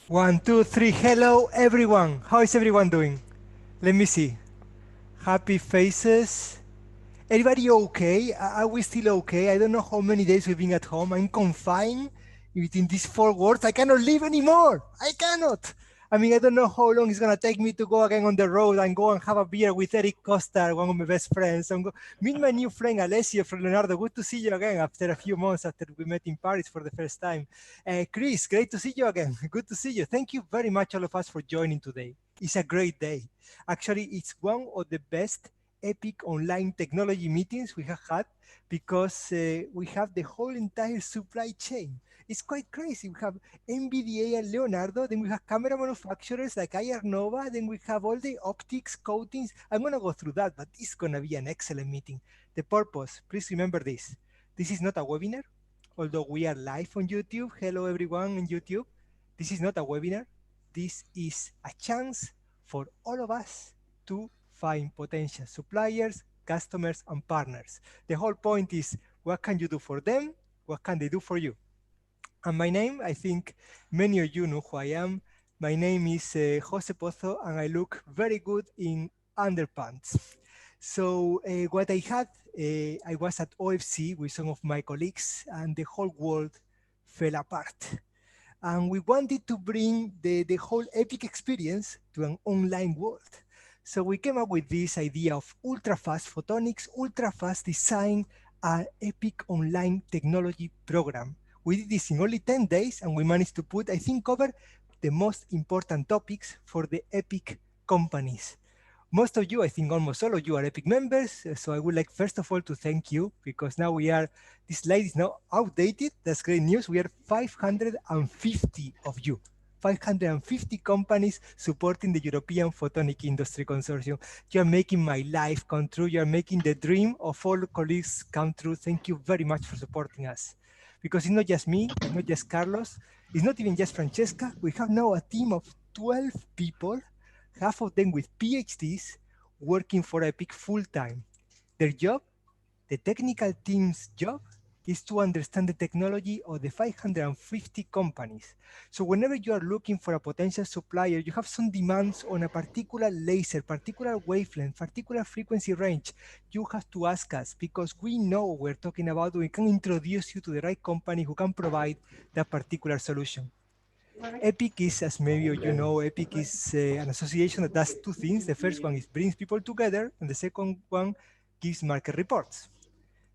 One, two, three. Hello, everyone. How is everyone doing? Let me see. Happy faces. Everybody okay? Are we still okay? I don't know how many days we've been at home. I'm confined within these four walls. I cannot leave anymore. I cannot. I mean, I don't know how long it's going to take me to go again on the road and go and have a beer with Eric Costard, one of my best friends. And meet my new friend, Alessio from Leonardo. Good to see you again after a few months after we met in Paris for the first time. Chris, great to see you again. Good to see you. Thank you very much, all of us, for joining today. It's a great day. Actually, it's one of the best epic online technology meetings we have had because we have the whole entire supply chain. It's quite crazy. We have MBDA and Leonardo, then we have camera manufacturers like IRnova, then we have all the optics, coatings. I'm going to go through that, but it's going to be an excellent meeting. The purpose, please remember this. This is not a webinar, although we are live on YouTube. Hello, everyone on YouTube. This is not a webinar. This is a chance for all of us to find potential suppliers, customers, and partners. The whole point is, what can you do for them? What can they do for you? And my name, I think many of you know who I am. My name is Jose Pozo, and I look very good in underpants. So what I had, I was at OFC with some of my colleagues, and the whole world fell apart. And we wanted to bring the whole epic experience to an online world. So we came up with this idea of ultra-fast photonics, ultra-fast design, an epic online technology program. We did this in only 10 days, and we managed to put, I think, cover the most important topics for the epic companies. Most of you, I think almost all of you, are epic members. So I would like, first of all, to thank you, because now we are, this slide is now outdated. That's great news. We are 550 of you. 550 companies supporting the European Photonic Industry Consortium. You are making my life come true. You are making the dream of all colleagues come true. Thank you very much for supporting us. Because it's not just me, it's not just Carlos, it's not even just Francesca. We have now a team of 12 people, half of them with PhDs, working for EPIC full-time. Their job, the technical team's job, is to understand the technology of the 550 companies. So whenever you are looking for a potential supplier, you have some demands on a particular laser, particular wavelength, particular frequency range, you have to ask us, because we know what we're talking about. We can introduce you to the right company who can provide that particular solution. EPIC is, as maybe you know, EPIC is an association that does two things. The first one is brings people together, and the second one gives market reports.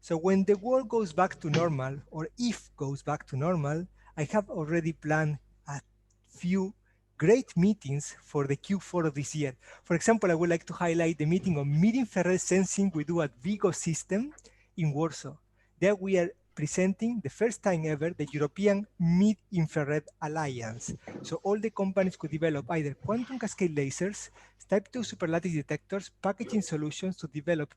So when the world goes back to normal, or if goes back to normal, I have already planned a few great meetings for the Q4 of this year. For example, I would like to highlight the meeting on mid-infrared sensing we do at Vigo System in Warsaw. There we are presenting the first time ever the European Mid-Infrared Alliance. So all the companies could develop either quantum cascade lasers, type 2 superlattice detectors, packaging solutions to develop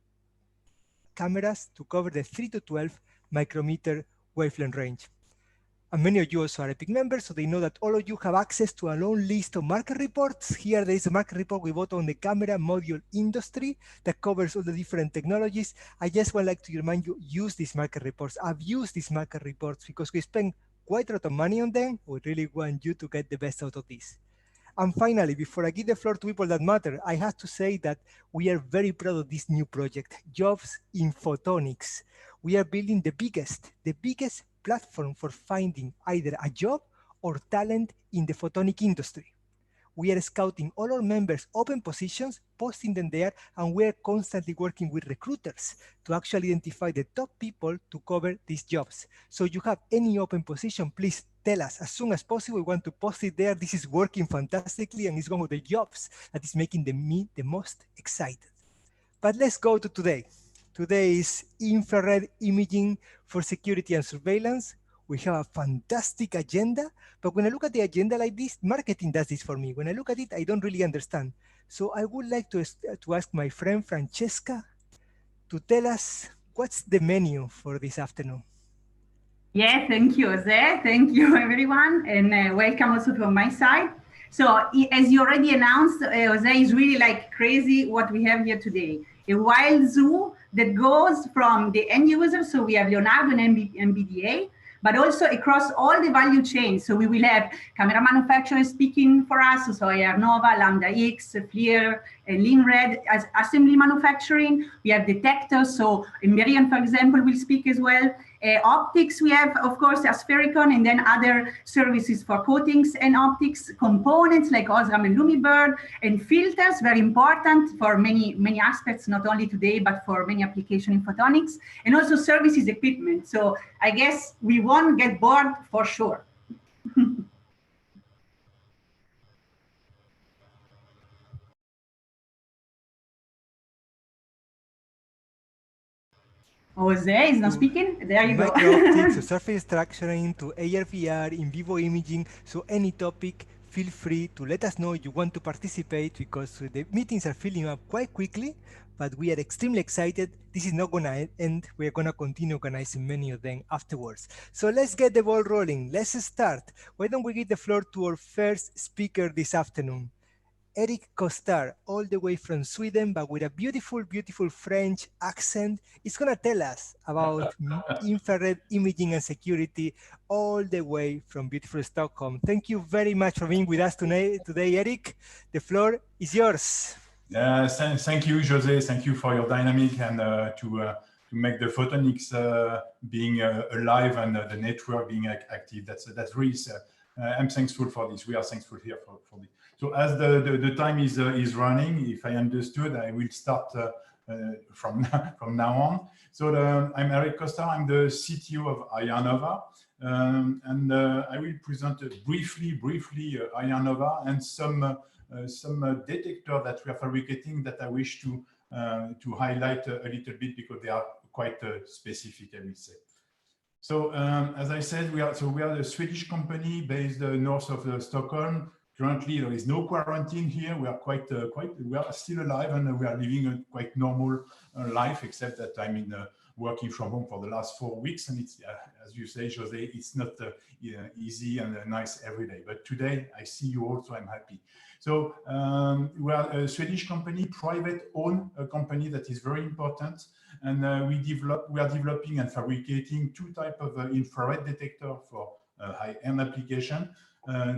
cameras to cover the 3 to 12 micrometer wavelength range. And many of you also are EPIC members, so they know that all of you have access to a long list of market reports. Here there is a market report we bought on the camera module industry that covers all the different technologies. I just would like to remind you, use these market reports. I've used these market reports because we spend quite a lot of money on them. We really want you to get the best out of this. And finally, before I give the floor to people that matter, I have to say that we are very proud of this new project, Jobs in Photonics. We are building the biggest platform for finding either a job or talent in the photonic industry. We are scouting all our members' open positions, posting them there, and we are constantly working with recruiters to actually identify the top people to cover these jobs. So if you have any open position, please tell us as soon as possible. We want to post it there. This is working fantastically, and it's one of the jobs that is making me the most excited. But let's go to today. Today is infrared imaging for security and surveillance. We have a fantastic agenda, but when I look at the agenda like this, marketing does this for me. When I look at it, I don't really understand. So I would like to ask my friend Francesca to tell us what's the menu for this afternoon. Yeah, thank you, Jose. Thank you, everyone, and welcome also from my side. So as you already announced, Jose, is really like crazy what we have here today. A wild zoo that goes from the end user, so we have Leonardo and MBDA, but also across all the value chain. So we will have camera manufacturers speaking for us, so IRnova, Lambda-X, FLIR, and Lynred as assembly manufacturing. We have detectors, so Emberion, for example, will speak as well. Optics, we have, of course, Aspericon, and then other services for coatings and optics, components like Osram and Lumibird, and filters, very important for many aspects, not only today, but for many applications in photonics, and also services equipment. So I guess we won't get bored for sure. Jose is not speaking. There you go. Micro-optics, so surface structuring, to AR/VR, in vivo imaging. So any topic, feel free to let us know you want to participate, because the meetings are filling up quite quickly, but we are extremely excited. This is not going to end. We're going to continue organizing many of them afterwards. So let's get the ball rolling. Let's start. Why don't we give the floor to our first speaker this afternoon? Eric Costard, all the way from Sweden, but with a beautiful, beautiful French accent, is going to tell us about infrared imaging and security all the way from beautiful Stockholm. Thank you very much for being with us today, Eric. The floor is yours. Thank you, Jose. Thank you for your dynamic and to make the photonics being alive and the network being active. That's really, I'm thankful for this. We are thankful here for this. So as the time is running, if I understood, I will start from now on. So I'm Eric Costard. I'm the CTO of IRnova, and I will present briefly IRnova and some detector that we are fabricating that I wish to highlight a little bit, because they are quite specific, I will say. So as I said, we are a Swedish company based north of Stockholm. Currently, there is no quarantine here. We are we are still alive, and we are living a quite normal life, except that I'm working from home for the last 4 weeks, and it's as you say, Jose, it's not easy and nice every day. But today I see you all, so I'm happy. So we are a Swedish company, private-owned company that is very important, and we are developing and fabricating two types of infrared detector for high-end application.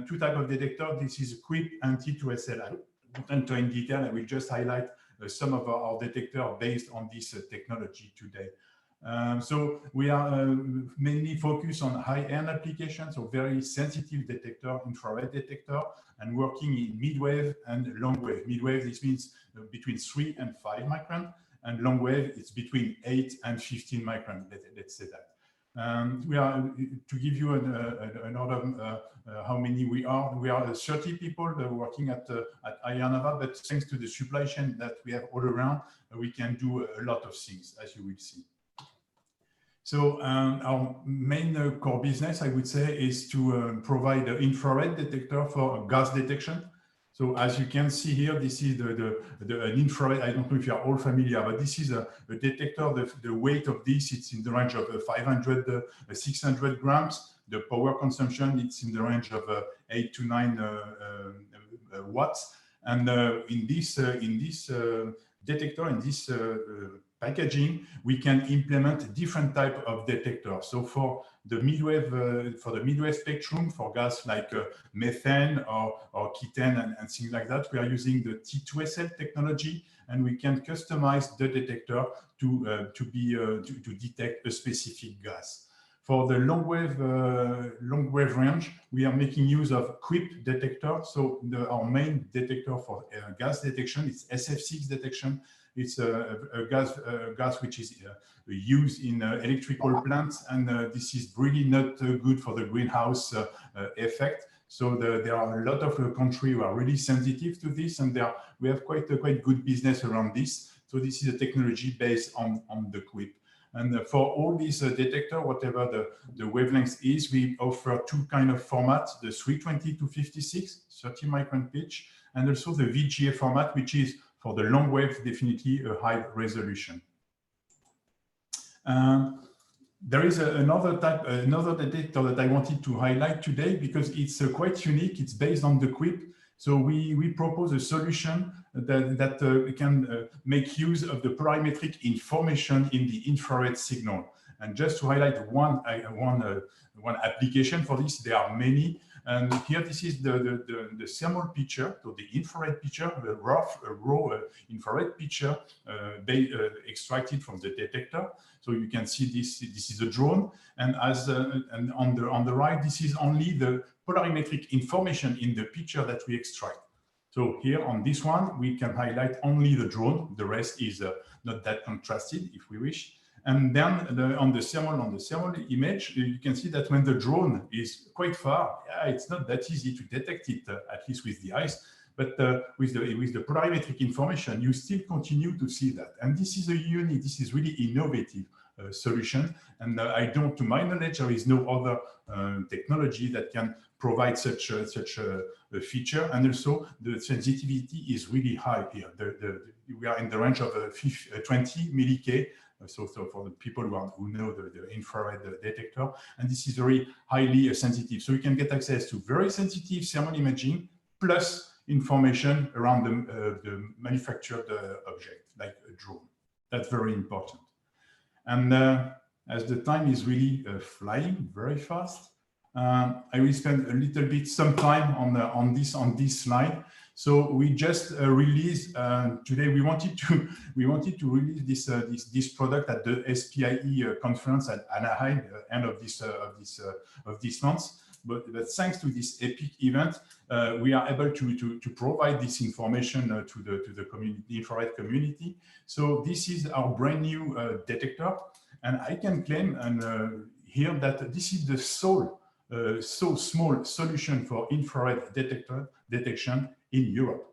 Two types of detector. This is quick anti-2SL. I won't enter in detail. I will just highlight some of our detector based on this technology today. So we are mainly focused on high-end applications, so very sensitive detector, infrared detector, and working in mid-wave and long-wave. Mid-wave, this means between 3 and 5 micron, and long-wave, it's between 8 and 15 micron, let's say that. We are, to give you an order how many we are 30 people working at IRnova, but thanks to the supply chain that we have all around, we can do a lot of things, as you will see. So our main core business, I would say, is to provide an infrared detector for gas detection. So as you can see here, this is an infrared. I don't know if you are all familiar, but this is a detector. The weight of this, it's in the range of 500, 600 grams. The power consumption, it's in the range of 8 to 9 watts. And in this detector, in this packaging, we can implement different type of detectors. So for the midwave spectrum, for gas like methane or ketane and things like that, we are using the T2SL technology, and we can customize the detector to detect a specific gas. For the long wave range, we are making use of QUIP detector. So our main detector for gas detection is SF6 detection. It's a gas which is used in electrical plants, and this is really not good for the greenhouse effect. So there are a lot of countries who are really sensitive to this, and we have quite good business around this. So this is a technology based on the QUIP. And for all these detector, whatever the wavelength is, we offer two kind of formats: the 320 to 56, 30 micron pitch, and also the VGA format, which is for the long wave, definitely a high resolution. There is another detector that I wanted to highlight today, because it's quite unique. It's based on the QUIP. So we propose a solution that can make use of the polarimetric information in the infrared signal. And just to highlight one application for this, there are many. And here, this is the thermal picture, so the infrared picture, the raw infrared picture extracted from the detector. So you can see this is a drone, and and on the right, this is only the polarimetric information in the picture that we extract. So here on this one, we can highlight only the drone. The rest is not that contrasted, if we wish. And then on the thermal image, you can see that when the drone is quite far, it's not that easy to detect it, at least with the eyes. But with the polarimetric information, you still continue to see that. And this is this is really innovative solution. And to my knowledge, there is no other technology that can provide such a feature. And also the sensitivity is really high here. We are in the range of 20 milli-K. So for the people who know the infrared detector, and this is very highly sensitive. So you can get access to very sensitive thermal imaging plus information around the manufactured object, like a drone. That's very important. And as the time is really flying very fast, I will spend a little bit some time on this slide. So we just released today. We wanted to release this product at the SPIE conference at Anaheim, end of this month. But thanks to this epic event, we are able to provide this information to the community, infrared community. So this is our brand new detector, and I can claim here that this is the sole so small solution for infrared detection in Europe.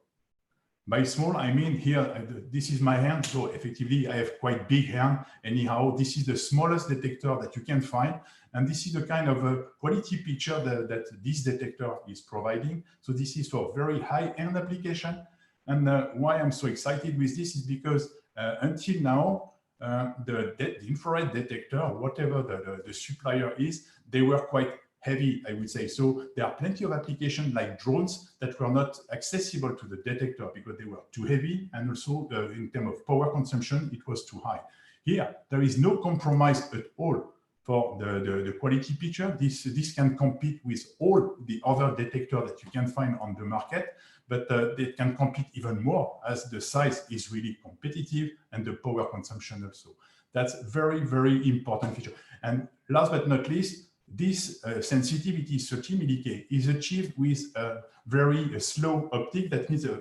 By small, I mean here, this is my hand, so effectively I have quite big hand. Anyhow, this is the smallest detector that you can find. And this is the kind of a quality picture that this detector is providing. So this is for very high-end application. And why I'm so excited with this is because until now, the infrared detector, whatever the supplier is, they were quite heavy, I would say. So there are plenty of applications like drones that were not accessible to the detector because they were too heavy, and also in terms of power consumption, it was too high. Here, there is no compromise at all for the quality picture. This can compete with all the other detectors that you can find on the market, but they can compete even more as the size is really competitive and the power consumption also. That's very, very important feature. And last but not least, this sensitivity 30 milli-K is achieved with a very slow optic. That means a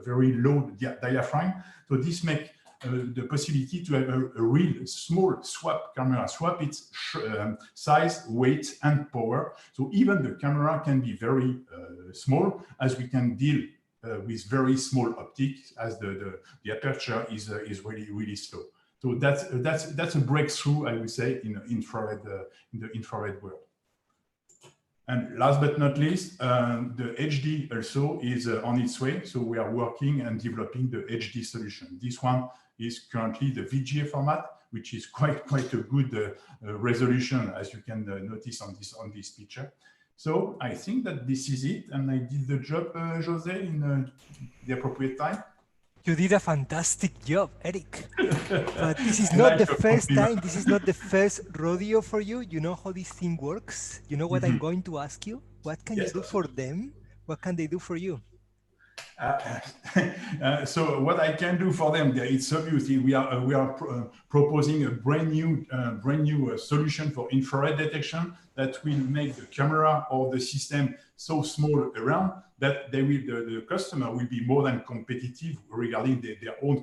very low diaphragm. So this makes the possibility to have a real small camera swap its size, weight, and power. So even the camera can be very small, as we can deal with very small optics, as the aperture is really, really slow. So that's a breakthrough, I would say, in the infrared world. And last but not least, the HD also is on its way. So we are working and developing the HD solution. This one is currently the VGA format, which is quite a good resolution, as you can notice on this picture. So I think that this is it, and I did the job, José, in the appropriate time. You did a fantastic job, Eric. But this is not the first time. This is not the first rodeo for you. You know how this thing works? You know what I'm going to ask you? What can you do for them? What can they do for you? So what I can do for them, it's obvious. We are proposing a brand new solution for infrared detection that will make the camera or the system so small around that the customer will be more than competitive regarding their own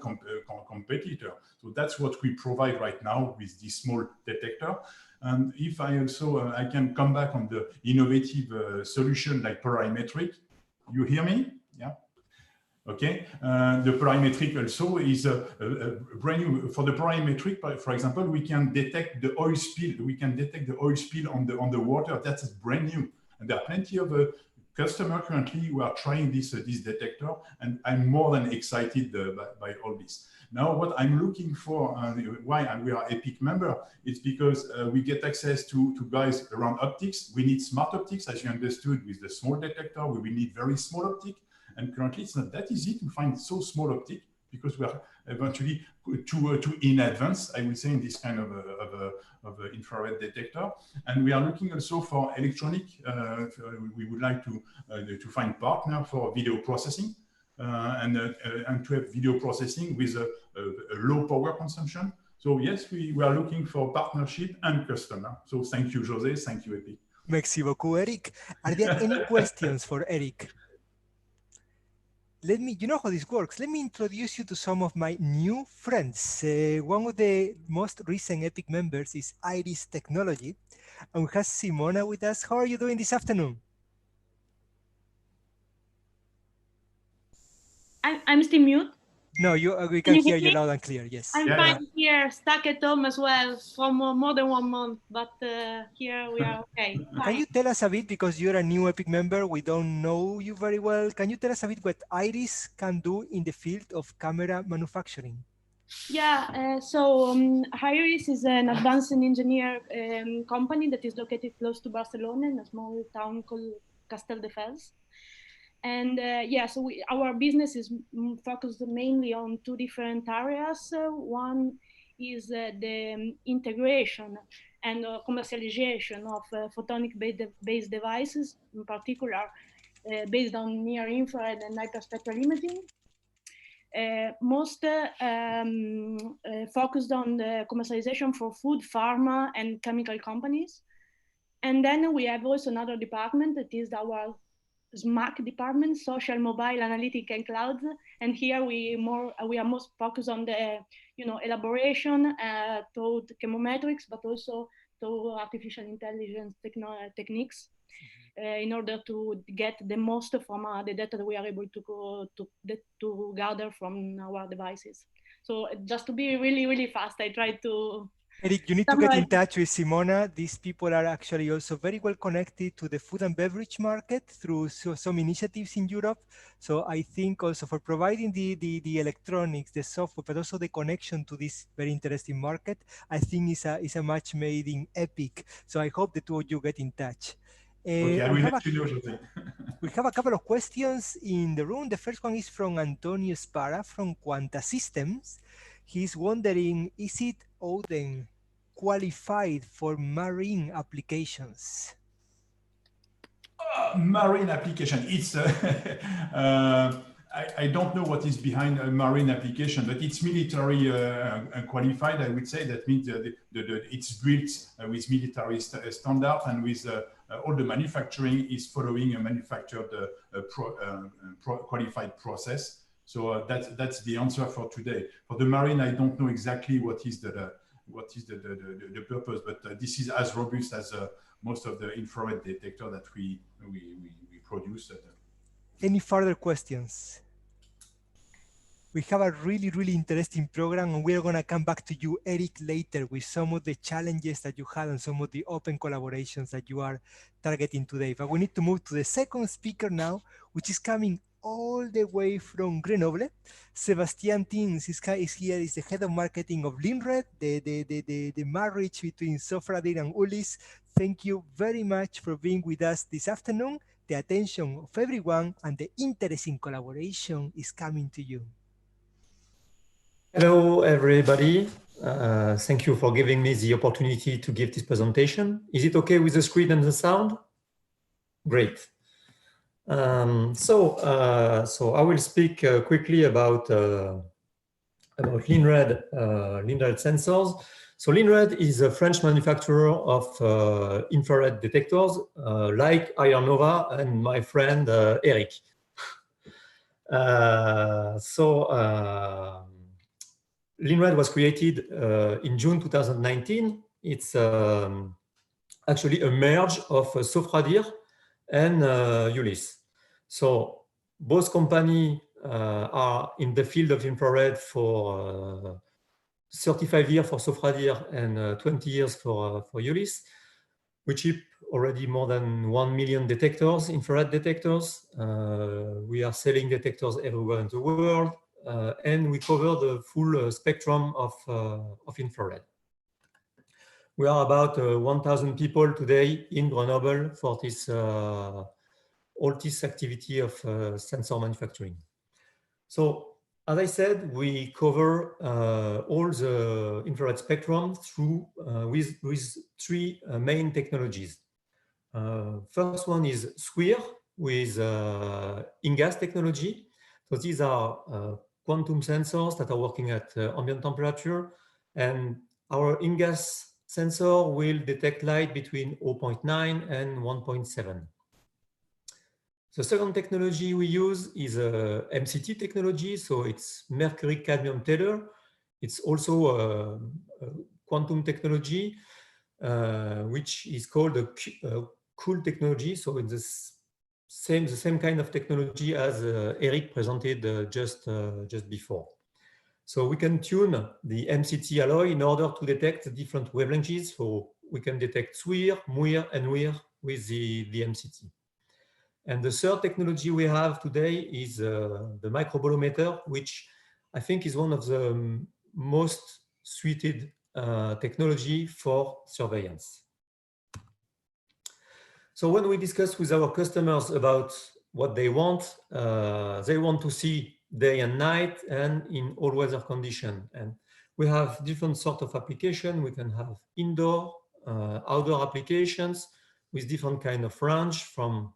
competitor. So that's what we provide right now with this small detector. And if I also I can come back on the innovative solution like polarimetric. You hear me? Yeah. Okay, the polarimetric also is a brand new. For the polarimetric, for example, we can detect the oil spill. We can detect the oil spill on the water. That's brand new, and there are plenty of customers currently who are trying this detector, and I'm more than excited by all this. Now, what I'm looking for, why we are EPIC member, is because we get access to guys around optics. We need smart optics, as you understood, with the small detector. We will need very small optic. And currently, it's not that easy to find so small optic because we are eventually too in advance, I would say, in this kind of infrared detector. And we are looking also for electronic. We would like to find partner for video processing and to have video processing with a low power consumption. So yes, we are looking for partnership and customer. So thank you, José. Thank you, Epic. Merci beaucoup, Eric. Are there any questions for Eric? Let me, you know how this works. Let me introduce you to some of my new friends. One of the most recent Epic members is Iris Technology. And we have Simona with us. How are you doing this afternoon? I'm still mute. No, we can hear you loud and clear, yes. I'm fine here, stuck at home as well for more than 1 month, but here we are okay. Can you tell us a bit, because you're a new Epic member, we don't know you very well, can you tell us a bit what Iris can do in the field of camera manufacturing? Yeah, so Iris is an advanced engineer company that is located close to Barcelona in a small town called Castelldefels. And yeah, so our business is focused mainly on 2 different areas. One is the integration and commercialization of photonic-based devices, in particular based on near-infrared and hyperspectral imaging. Most focused on the commercialization for food, pharma, and chemical companies. And then we have also another department that is our SMAC department, social, mobile, analytic, and cloud. And here we are most focused on the elaboration toward chemometrics, but also to artificial intelligence techniques in order to get the most from the data that we are able to gather from our devices. So just to be really, really fast, I try to. Eric, you need to get in touch with Simona. These people are actually also very well connected to the food and beverage market through some initiatives in Europe. So I think also for providing the electronics, the software, but also the connection to this very interesting market, I think is a match made in Epic. So I hope the 2 of you get in touch. Okay, I will let you know, José. We have a couple of questions in the room. The first one is from Antonio Spara from Quanta Systems. He's wondering, is it Odin qualified for marine applications? Marine application, it's I don't know what is behind a marine application, but it's military qualified. I would say that means it's built with military standard and with all the manufacturing is following a manufactured qualified process. So that's the answer for today. For the marine, I don't know exactly what is the purpose, but this is as robust as most of the infrared detector that we produce. Any further questions? We have a really, really interesting program, and we're going to come back to you, Eric, later with some of the challenges that you had and some of the open collaborations that you are targeting today. But we need to move to the second speaker now, which is coming all the way from Grenoble. Sébastien Tins is here, is the head of marketing of Lynred, the marriage between Sofradir and Ulis. Thank you very much for being with us this afternoon. The attention of everyone and the interest in collaboration is coming to you. Hello, everybody. Thank you for giving me the opportunity to give this presentation. Is it okay with the screen and the sound? Great. So I will speak quickly about Lynred sensors. So Lynred is a French manufacturer of infrared detectors like IRnova and my friend Eric. Lynred was created in June 2019. It's actually a merge of Sofradir and Ulis. So both companies are in the field of infrared for 35 years for Sofradir and 20 years for Ulis. We ship already more than 1 million detectors, infrared detectors. We are selling detectors everywhere in the world, and we cover the full spectrum of infrared. We are about 1,000 people today in Grenoble for this all this activity of sensor manufacturing. So As I said, we cover all the infrared spectrum through with three main technologies. First one is SWIR with InGaAs technology. So these are quantum sensors that are working at ambient temperature, and our InGaAs sensor will detect light between 0.9 and 1.7. The second technology we use is MCT technology, so it's mercury cadmium tether. It's also a quantum technology, which is called a cooled technology. So it's the same kind of technology as Eric presented just before. So we can tune the MCT alloy in order to detect the different wavelengths. So we can detect SWIR, MWIR, and WIR with the MCT. And the third technology we have today is the microbolometer, which I think is one of the most suited technology for surveillance. So when we discuss with our customers about what they want to see day and night and in all weather conditions. And we have different sort of application. We can have indoor, outdoor applications with different kind of range, from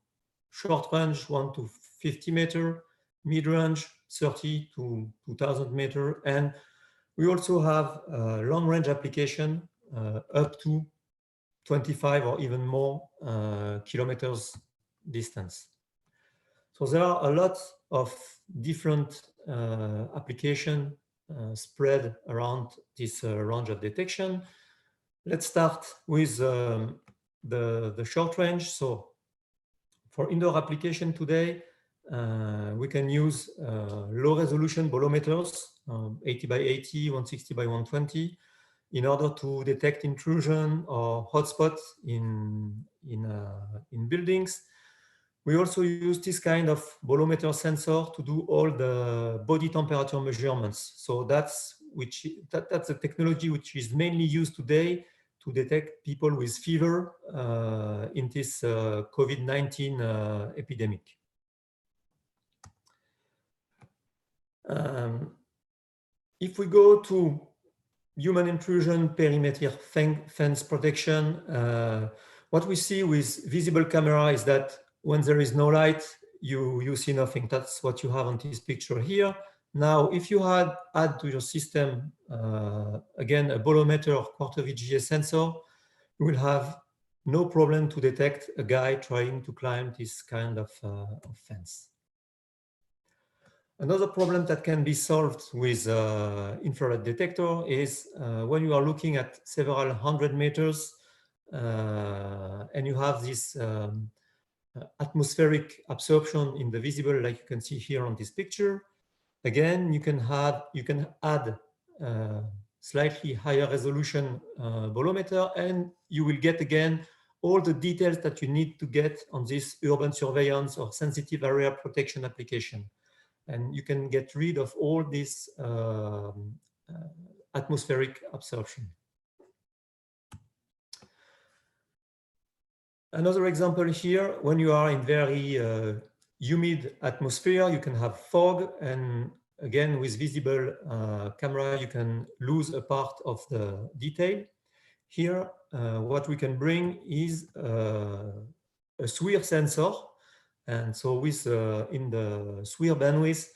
short range 1 to 50 meter, mid range 30 to 2000 meter, and we also have long range application up to 25 or even more kilometers distance. So there are a lot of different application spread around this range of detection. Let's start with the short range. So for indoor application today, we can use low resolution bolometers, 80 by 80, 160 by 120, in order to detect intrusion or hotspots in buildings. We also use this kind of bolometer sensor to do all the body temperature measurements. So that's a technology which is mainly used today to detect people with fever in this COVID-19 epidemic. If we go to human intrusion perimeter fence protection, what we see with visible camera is that when there is no light, you see nothing. That's what you have on this picture here. Now, if you add to your system, again, a bolometer or quarter VGA sensor, you will have no problem to detect a guy trying to climb this kind of fence. Another problem that can be solved with infrared detector is when you are looking at several hundred meters and you have this atmospheric absorption in the visible, like you can see here on this picture. Again, you can add slightly higher resolution bolometer, and you will get again all the details that you need to get on this urban surveillance or sensitive area protection application. And you can get rid of all this atmospheric absorption. Another example here, when you are in very humid atmosphere, you can have fog, and again, with visible camera, you can lose a part of the detail. Here, what we can bring is a SWIR sensor. And so with in the SWIR bandwidth,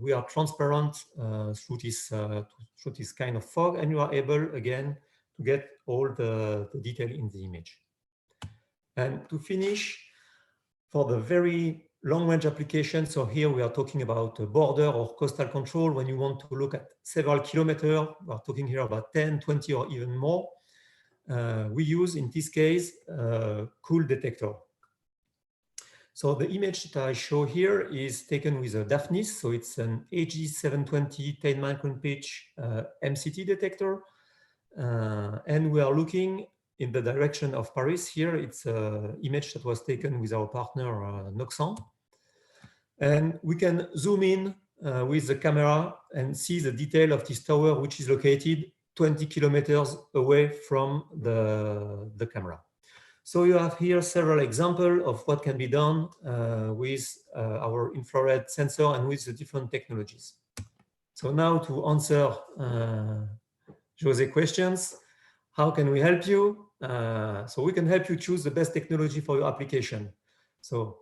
we are transparent through this kind of fog, and you are able again to get all the detail in the image. And to finish, for the very long range application, so here we are talking about a border or coastal control. When you want to look at several kilometers, we are talking here about 10, 20 or even more. We use in this case cooled detector. So the image that I show here is taken with a Daphnis. So it's an AG720 10 micron pitch MCT detector. And we are looking in the direction of Paris. Here it's an image that was taken with our partner Noxant. And we can zoom in with the camera and see the detail of this tower, which is located 20 kilometers away from the camera. So you have here several examples of what can be done with our infrared sensor and with the different technologies. So now to answer José's questions, how can we help you? So we can help you choose the best technology for your application. So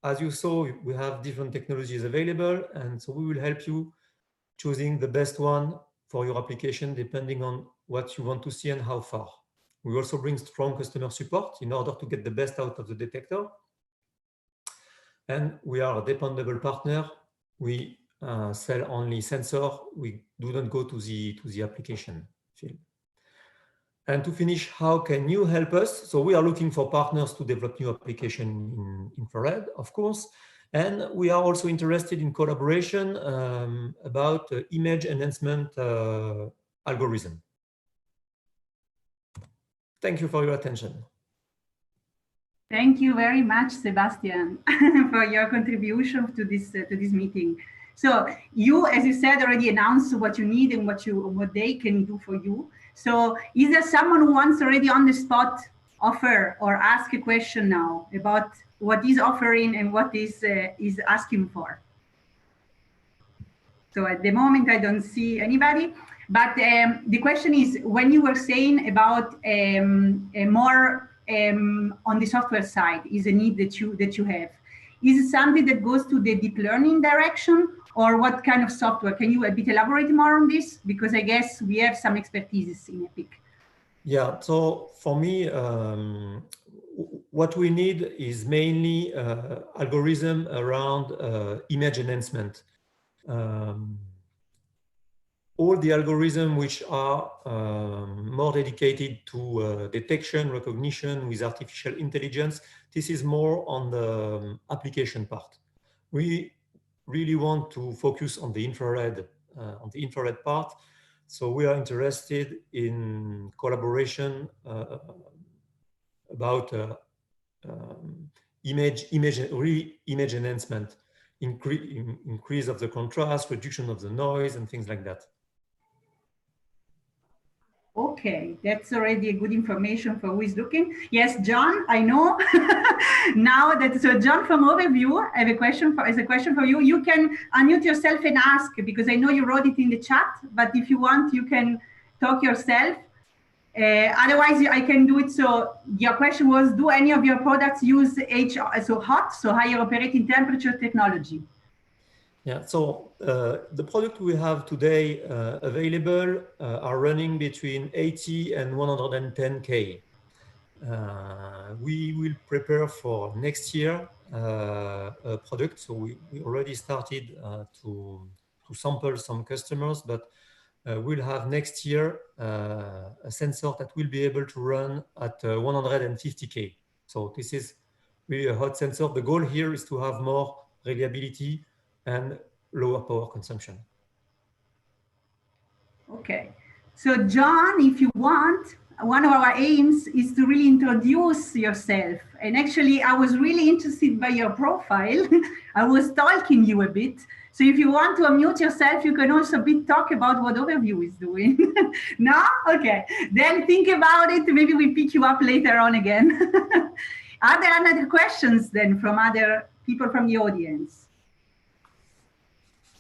as you saw, we have different technologies available, and so we will help you choosing the best one for your application depending on what you want to see and how far. We also bring strong customer support in order to get the best out of the detector. And we are a dependable partner. We sell only sensor. We do not go to the application field. And to finish, how can you help us? So we are looking for partners to develop new application in infrared, of course. And we are also interested in collaboration about image enhancement algorithm. Thank you for your attention. Thank you very much, Sebastian, for your contribution to this meeting. So you, as you said, already announced what you need and what they can do for you. So is there someone who wants already on the spot offer or ask a question now about what is offering and what is asking for? So at the moment, I don't see anybody. But the question is, when you were saying about more on the software side is a need that you have, is it something that goes to the deep learning direction, or what kind of software? Can you a bit elaborate more on this? Because I guess we have some expertise in EPIC. Yeah, so for me, what we need is mainly algorithm around image enhancement. All the algorithms which are more dedicated to detection, recognition with artificial intelligence, this is more on the application part. We really want to focus on the infrared part. So we are interested in collaboration about image enhancement, increase of the contrast, reduction of the noise, and things like that. Okay, that's already a good information for who is looking. Yes, John, I know. Now that, so John from Overview, I have a question for you. You can unmute yourself and ask, because I know you wrote it in the chat, but if you want, you can talk yourself. Otherwise, I can do it. So your question was, do any of your products use hot, so higher operating temperature technology? Yeah, so the product we have today available are running between 80 and 110K. We will prepare for next year a product. So we already started to sample some customers, but we'll have next year a sensor that will be able to run at 150K. So this is really a hot sensor. The goal here is to have more reliability and lower power consumption. Okay, so John, if you want, one of our aims is to really introduce yourself. And actually, I was really interested by your profile. I was stalking you a bit. So if you want to unmute yourself, you can also talk about what Overview is doing. No? Okay, then think about it. Maybe we pick you up later on again. Are there other questions then from other people from the audience?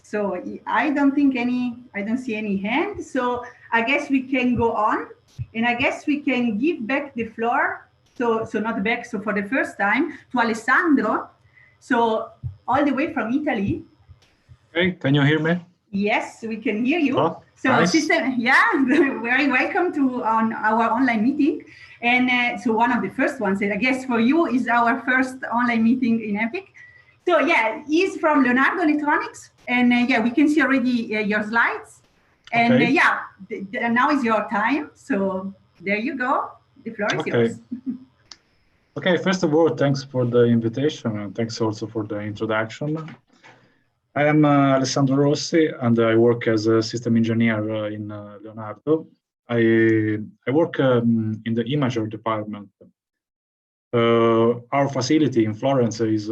So I don't see any hands. So I guess we can go on, and I guess we can give back the floor. So not back, so for the first time, to Alessandro. So all the way from Italy. Hey, can you hear me? Yes, we can hear you. Oh, so nice. Very welcome to our online meeting. And so one of the first ones, I guess for you, is our first online meeting in EPIC. So yeah, he's from Leonardo Electronics. And yeah, we can see already your slides. And okay. Yeah, now is your time. So there you go. The floor is yours. Okay, first of all, thanks for the invitation, and thanks also for the introduction. I am Alessandro Rossi, and I work as a system engineer in Leonardo. I work in the imager department. Our facility in Florence is,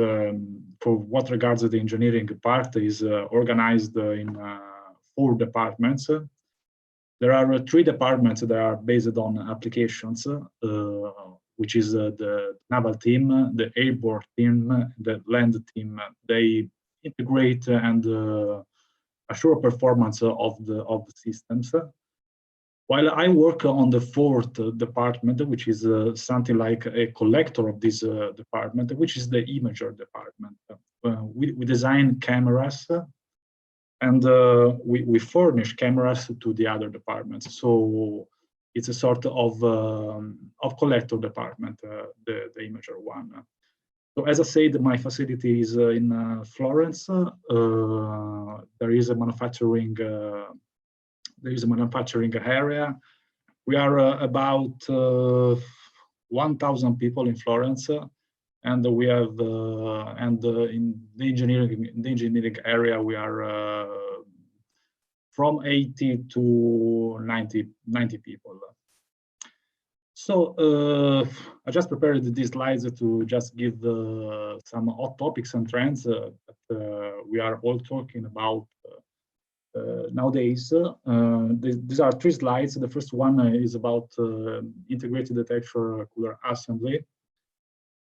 for what regards the engineering part, is organized in 4 departments. There are 3 departments that are based on applications. which is the naval team, the airborne team, the land team. They integrate and assure performance of the systems. While I work on the fourth department, which is something like a collector of this department, which is the imager department. We design cameras and we furnish cameras to the other departments. So it's a sort of collector department, the imager one. So as I said, my facility is in Florence. There is a manufacturing area. We are about 1,000 people in Florence, and we have in the engineering area we are from 80 to 90 people. So I just prepared these slides to just give some hot topics and trends that we are all talking about nowadays. These are 3 slides. The first one is about integrated detector cooler assembly.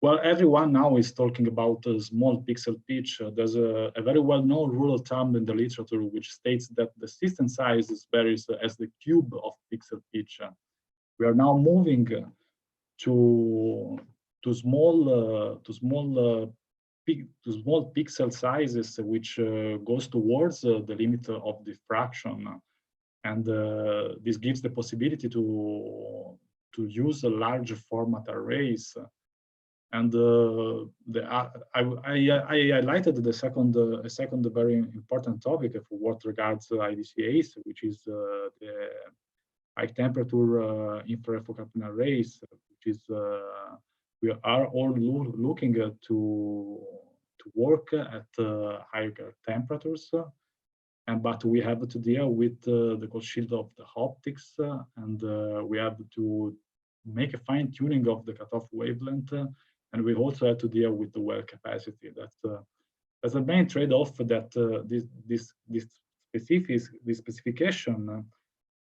Well, everyone now is talking about small pixel pitch. There's a very well-known rule of thumb in the literature which states that the system size varies as the cube of pixel pitch. We are now moving to small pixel sizes, which goes towards the limit of diffraction, and this gives the possibility to use a large format arrays. And I highlighted the second very important topic for what regards IDCAs, which is the high temperature infrared focal plane arrays, which is we are all looking to work at higher temperatures, but we have to deal with the cold shield of the optics, and we have to make a fine tuning of the cutoff wavelength, and we also have to deal with the well capacity. That's the main trade-off that this specification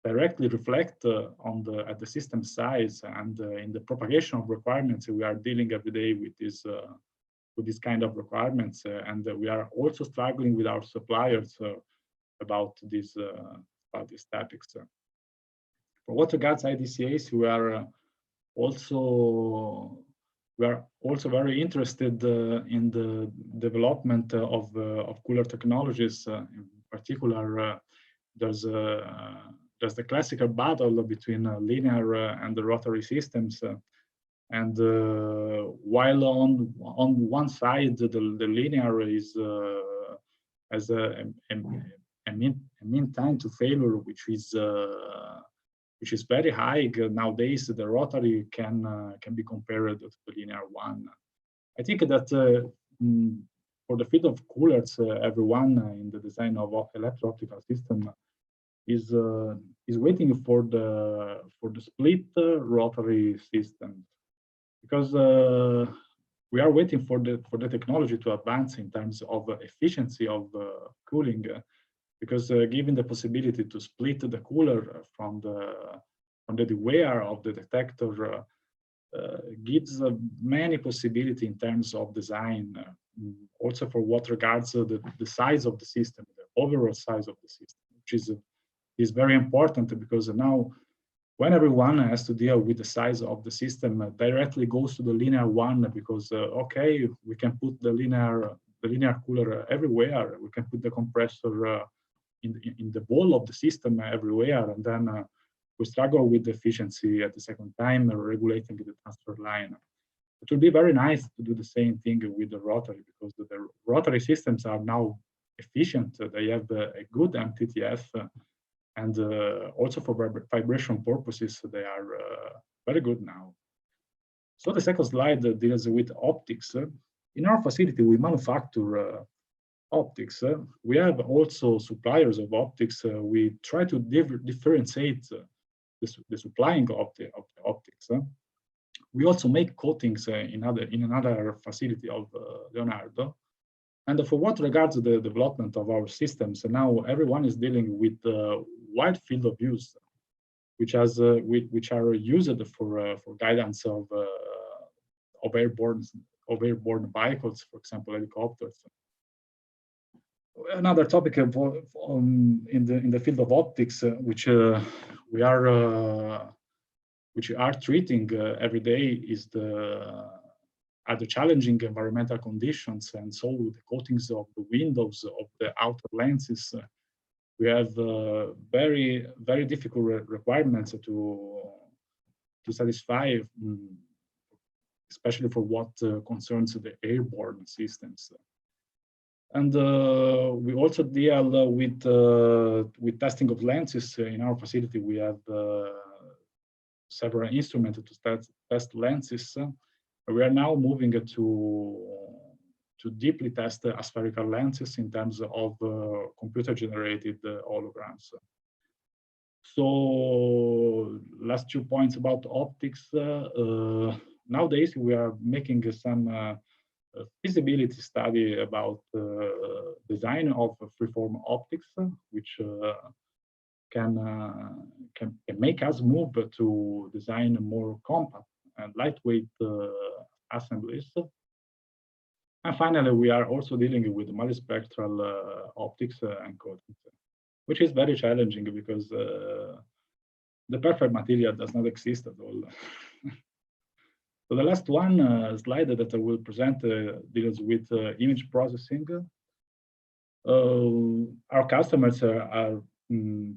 directly reflect at the system size and in the propagation of requirements. We are dealing every day with this kind of requirements, and we are also struggling with our suppliers about these topics. For what regards IDCAs, we are also very interested in the development of cooler technologies. In particular, there's the classical battle between linear and the rotary systems, and while on one side the linear is as a mean time to failure, which is very high nowadays. The rotary can be compared to the linear one. I think that for the field of coolers, everyone in the design of electro-optical system is waiting for the split rotary system, because we are waiting for the technology to advance in terms of efficiency of cooling, because given the possibility to split the cooler from the wear of the detector gives many possibilities in terms of design, also for what regards the size of the system, the overall size of the system, which is very important, because now when everyone has to deal with the size of the system, directly goes to the linear one, because okay, we can put the linear cooler everywhere, we can put the compressor in the wall of the system everywhere, and then we struggle with the efficiency at the second time, regulating the transfer line. It would be very nice to do the same thing with the rotary, because the rotary systems are now efficient. They have a good MTTF, and also for vibration purposes, they are very good now. So the second slide deals with optics. In our facility, we manufacture optics. We have also suppliers of optics. We try to differentiate the supplying of the optics. We also make coatings in another facility of Leonardo. And for what regards the development of our systems, now everyone is dealing with wide field of use, which are used for guidance of of airborne vehicles, for example, helicopters. Another topic in the field of optics, which we are treating every day, is are the challenging environmental conditions, and so the coatings of the windows of the outer lenses. We have very difficult requirements to satisfy, especially for what concerns the airborne systems. And we also deal with testing of lenses. In our facility, we have several instruments to test lenses. We are now moving to deeply test aspherical lenses in terms of computer-generated holograms. So, last 2 points about optics. Nowadays, we are making some feasibility study about design of freeform optics, which can make us move to design more compact and lightweight assemblies. And finally, we are also dealing with multispectral optics and coatings, which is very challenging because the perfect material does not exist at all. So the last one slide that I will present deals with image processing. Our customers are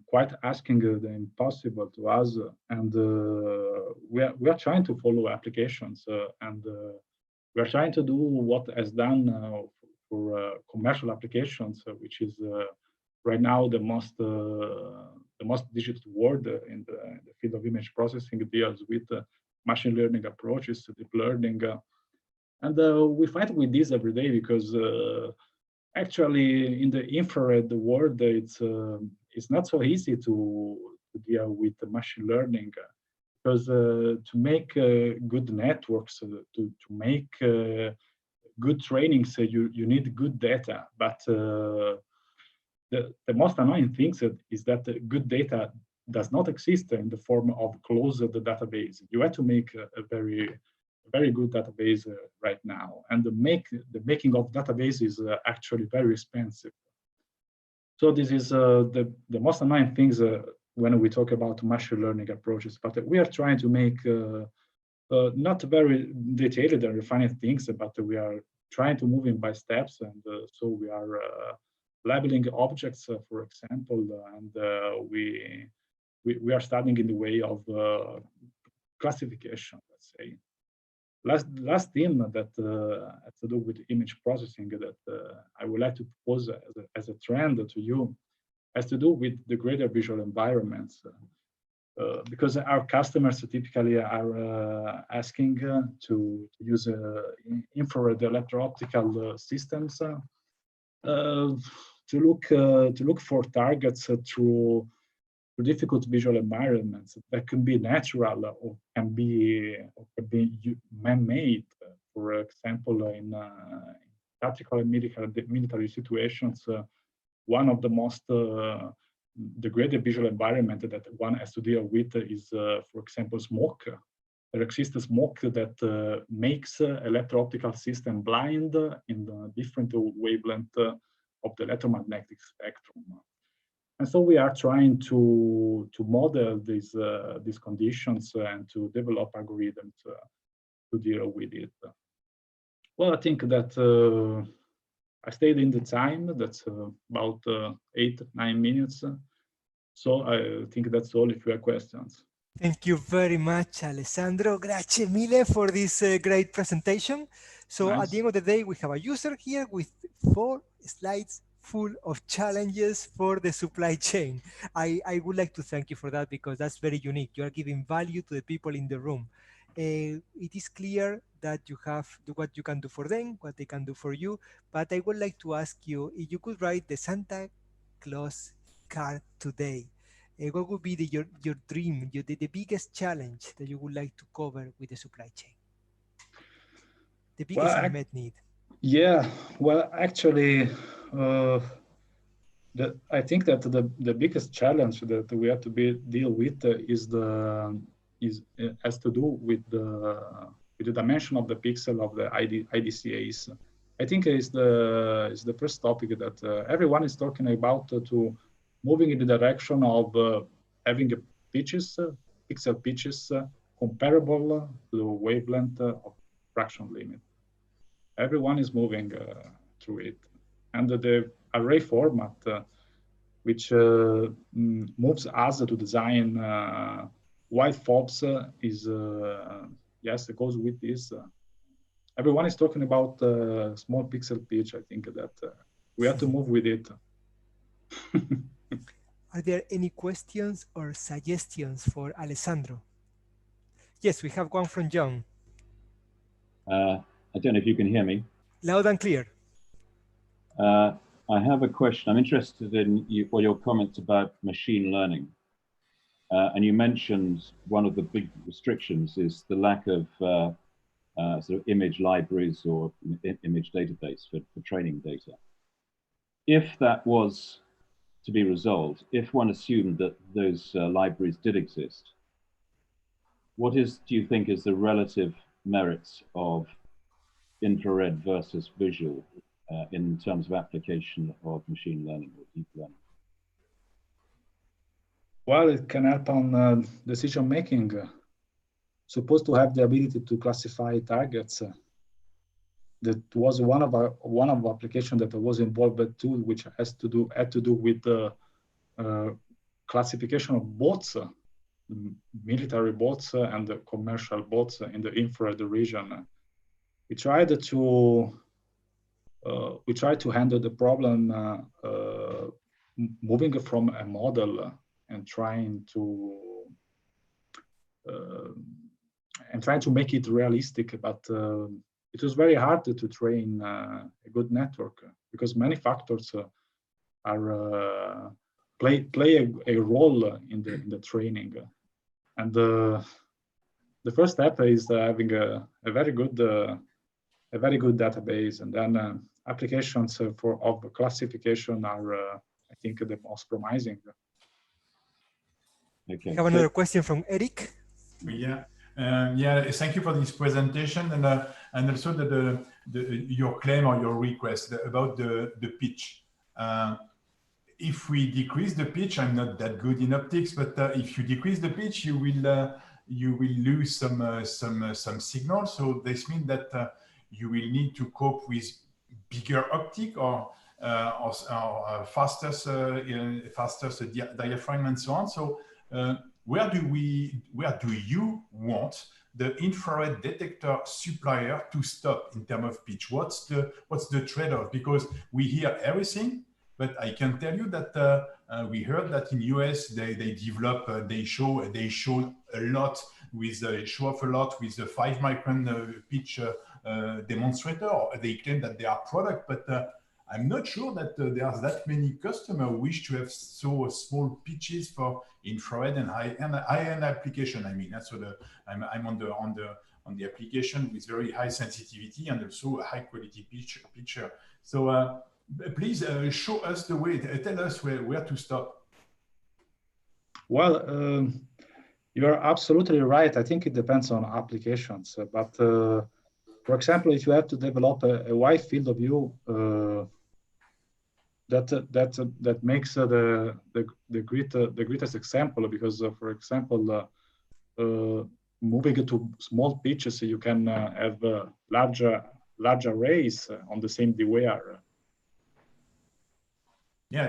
quite asking the impossible to us, and we are trying to follow applications, and we are trying to do what is done for commercial applications, which is right now the most digital word in the field of image processing. Deals with machine learning approaches, deep learning, and we fight with this every day because actually in the infrared world it's not so easy to deal with machine learning, because to make good networks, to make good trainings, you need good data. But the most annoying thing is that good data does not exist in the form of closed database. You have to make a very good database right now, and the making of database is actually very expensive. So this is the most annoying things when we talk about machine learning approaches. But we are trying to make not very detailed and refined things, but we are trying to move in by steps, and so we are labeling objects, for example, and we are studying in the way of classification, let's say. Last theme that has to do with image processing that I would like to propose as a trend to you has to do with the greater visual environments, because our customers typically are asking to use infrared electro-optical systems to look for targets through difficult visual environments that can be natural or can be man-made. For example, in tactical and military situations, one of the most degraded visual environment that one has to deal with is, for example, smoke. There exists a smoke that makes electro-optical system blind in the different wavelength of the electromagnetic spectrum. And so we are trying to model these conditions and to develop algorithms to deal with it. Well, I think that I stayed in the time. That's about 8-9 minutes. So I think that's all if you have questions. Thank you very much, Alessandro. Grazie mille for this great presentation. So nice. At the end of the day, we have a user here with 4 slides full of challenges for the supply chain. I would like to thank you for that, because that's very unique. You are giving value to the people in the room. It is clear that you have what you can do for them, what they can do for you. But I would like to ask you, if you could write the Santa Claus card today, what would be your dream, the biggest challenge that you would like to cover with the supply chain? The biggest unmet need. Yeah, well, actually, I think that the biggest challenge that we have to deal with has to do with the dimension of the pixel of the IDCAs. I think is the first topic that everyone is talking about to moving in the direction of having a pixel pitches comparable to the wavelength of fraction limit. Everyone is moving through it, and the array format, which moves us to design wide FOBs, is yes, it goes with this. Everyone is talking about small pixel pitch. I think that we have to move with it. Are there any questions or suggestions for Alessandro? Yes, we have one from John. I don't know if you can hear me. Loud and clear. I have a question. I'm interested in your comments about machine learning. And you mentioned one of the big restrictions is the lack of sort of image libraries or image database for training data. If that was to be resolved, if one assumed that those libraries did exist, what do you think is the relative merits of infrared versus visual in terms of application of machine learning or deep learning? Well, it can help on decision making. Supposed to have the ability to classify targets. That was one of application that was involved with tool which had to do with the classification of boats, military boats and the commercial boats in the infrared region. We tried to handle the problem moving from a model and trying to make it realistic, but it was very hard to train a good network because many factors play a role in the training. And the first step is having a very good database, and then applications of classification are I think the most promising. Okay. We have another question from Eric. Yeah. Yeah, thank you for this presentation, and also your claim or your request about the pitch. If we decrease the pitch, I'm not that good in optics, but if you decrease the pitch, you will lose some signal. So this means that you will need to cope with bigger optic or faster diaphragm and so on. So where do you want the infrared detector supplier to stop in terms of pitch? What's the trade-off? Because we hear everything, but I can tell you that we heard that in US they show a lot with show off a lot with the 5 micron pitch demonstrator. They claim that they are product, but I'm not sure that there's that many customers who wish to have so small pitches for infrared and high-end application. I mean, that's what I'm on the application with very high sensitivity and also a high-quality picture. So please show us the way. Tell us where to stop. Well, you're absolutely right. I think it depends on applications, but for example, if you have to develop a wide field of view. That makes the greatest example, because for example, moving to small pitches, you can have larger arrays on the same DWAR. Yeah,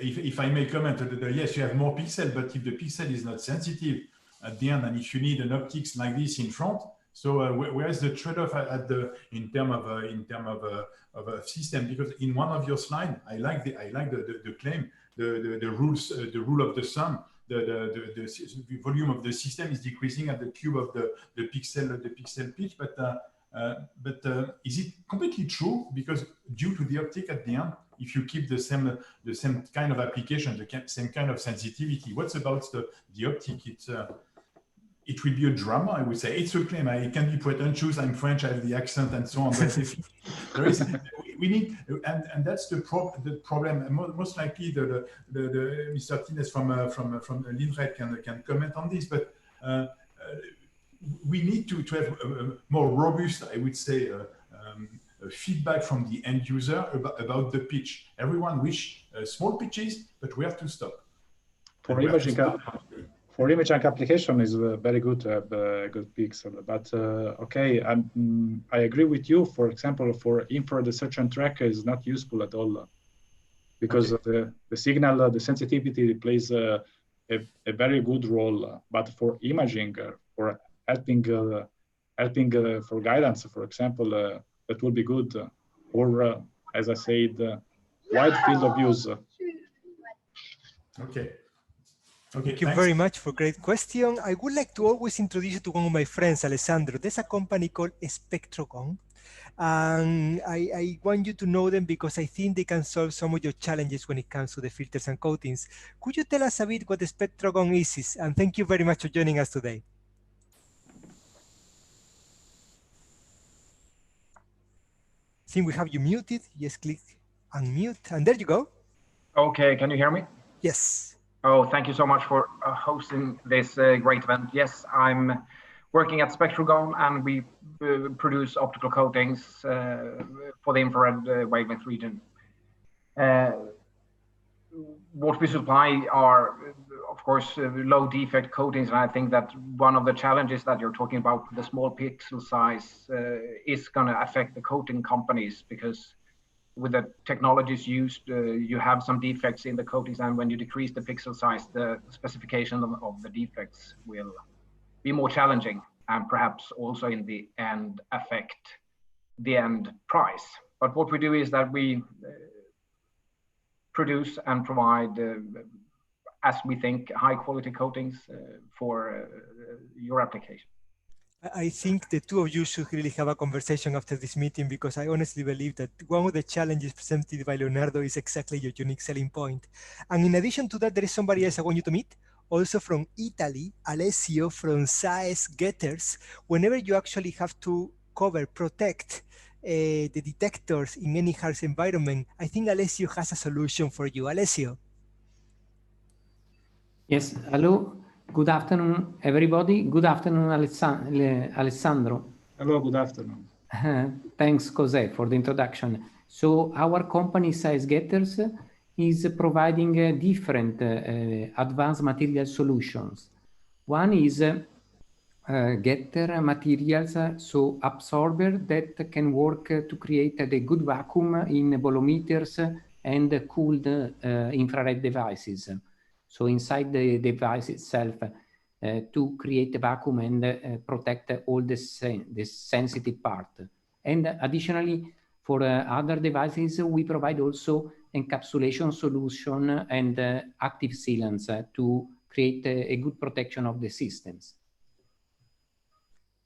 if I may comment, yes, you have more pixel, but if the pixel is not sensitive at the end, and if you need an optics like this in front, so where is the trade-off in terms of a system? Because in one of your slides, I like the claim, the rule of the sum. The volume of the system is decreasing at the cube of the pixel pitch, but is it completely true? Because due to the optic at the end, if you keep the same kind of application, the same kind of sensitivity, what's about the optic? It will be a drama, I would say. It's a claim. It can be pretentious. I'm French. I have the accent and so on. But we need, and that's the problem. Most likely, the Mr. Tines from Lynred can comment on this. But we need to have a more robust, I would say, feedback from the end user about the pitch. Everyone wish small pitches, but we have to stop. For imaging application is very good to have a good pixel. But okay, I agree with you. For example, for infrared search and track is not useful at all because the signal, the sensitivity plays a very good role. But for imaging, for helping for guidance, for example, that would be good. Or as I said, wide field of use. Okay. Thank you very much for a great question. I would like to always introduce you to one of my friends, Alessandro. There's a company called Spectrocom. And I want you to know them because I think they can solve some of your challenges when it comes to the filters and coatings. Could you tell us a bit what the Spectrocom is? And thank you very much for joining us today. I think we have you muted. Just click unmute, and there you go. Okay, can you hear me? Yes. Oh, thank you so much for hosting this great event. Yes, I'm working at Spectrocom, and we produce optical coatings for the infrared wavelength region. What we supply are, of course, low defect coatings, and I think that one of the challenges that you're talking about, the small pixel size, is going to affect the coating companies, because with the technologies used, you have some defects in the coatings, and when you decrease the pixel size, the specification of the defects will be more challenging, and perhaps also in the end affect the end price. But what we do is that we produce and provide, as we think, high quality coatings for your application. I think the two of you should really have a conversation after this meeting, because I honestly believe that one of the challenges presented by Leonardo is exactly your unique selling point. And in addition to that, there is somebody else I want you to meet, also from Italy, Alessio from SAES Getters. Whenever you actually have to protect the detectors in any harsh environment, I think Alessio has a solution for you. Alessio. Yes, hello. Good afternoon, everybody. Good afternoon, Alessandro. Hello, good afternoon. Thanks, Jose, for the introduction. So our company, SAES Getters, is providing different advanced material solutions. One is getter materials, so absorber that can work to create a good vacuum in bolometers and cooled infrared devices. So inside the device itself, to create a vacuum and protect all the sensitive part. And additionally, for other devices, we provide also encapsulation solution and active sealants to create a good protection of the systems.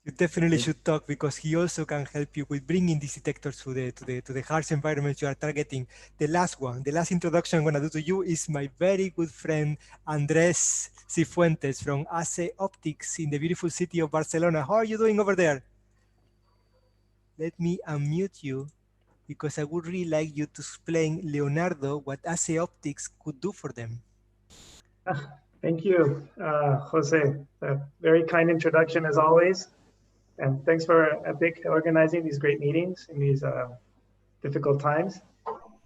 You definitely should talk, because he also can help you with bringing these detectors to the harsh environments you are targeting. The last introduction I'm going to do to you is my very good friend Andres Cifuentes from Electro-Optic in the beautiful city of Barcelona. How are you doing over there? Let me unmute you, because I would really like you to explain Leonardo what Electro-Optic could do for them. Thank you, Jose. A very kind introduction as always. And thanks for EPIC organizing these great meetings in these difficult times.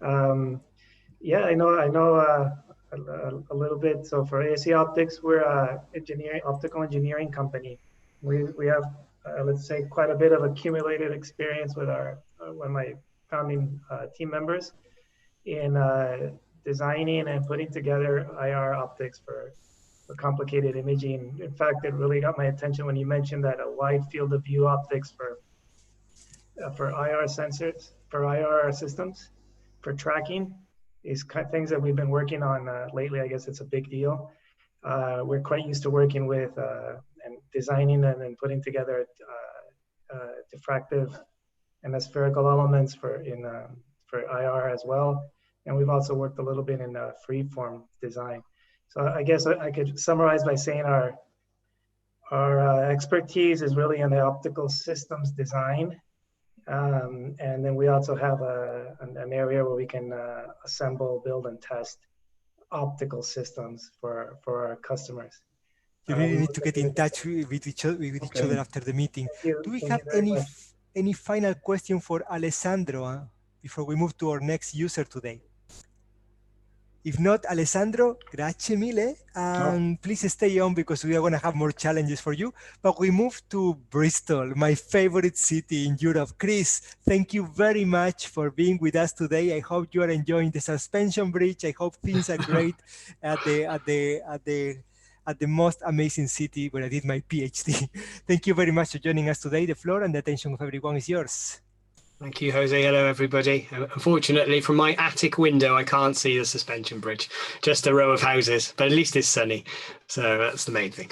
Yeah, I know a little bit. So for Electro-Optic, we're an optical engineering company. We have, let's say, quite a bit of accumulated experience with my founding team members in designing and putting together IR optics for complicated imaging. In fact, it really got my attention when you mentioned that a wide field of view optics for IR sensors, for IR systems, for tracking is kind of things that we've been working on lately. I guess it's a big deal. We're quite used to working with and designing and then putting together diffractive and spherical elements for IR as well. And we've also worked a little bit in freeform design. So I guess I could summarize by saying our expertise is really in the optical systems design. And then we also have an area where we can assemble, build, and test optical systems for our customers. You really need to get in touch with each other after the meeting. Do we have any final question for Alessandro before we move to our next user today? If not, Alessandro, grazie mille, and please stay on because we are going to have more challenges for you. But we move to Bristol, my favorite city in Europe. Chris, thank you very much for being with us today. I hope you are enjoying the suspension bridge. I hope things are great at the most amazing city where I did my PhD. Thank you very much for joining us today. The floor and the attention of everyone is yours. Thank you, Jose. Hello, everybody. Unfortunately, from my attic window, I can't see the suspension bridge, just a row of houses, but at least it's sunny. So that's the main thing.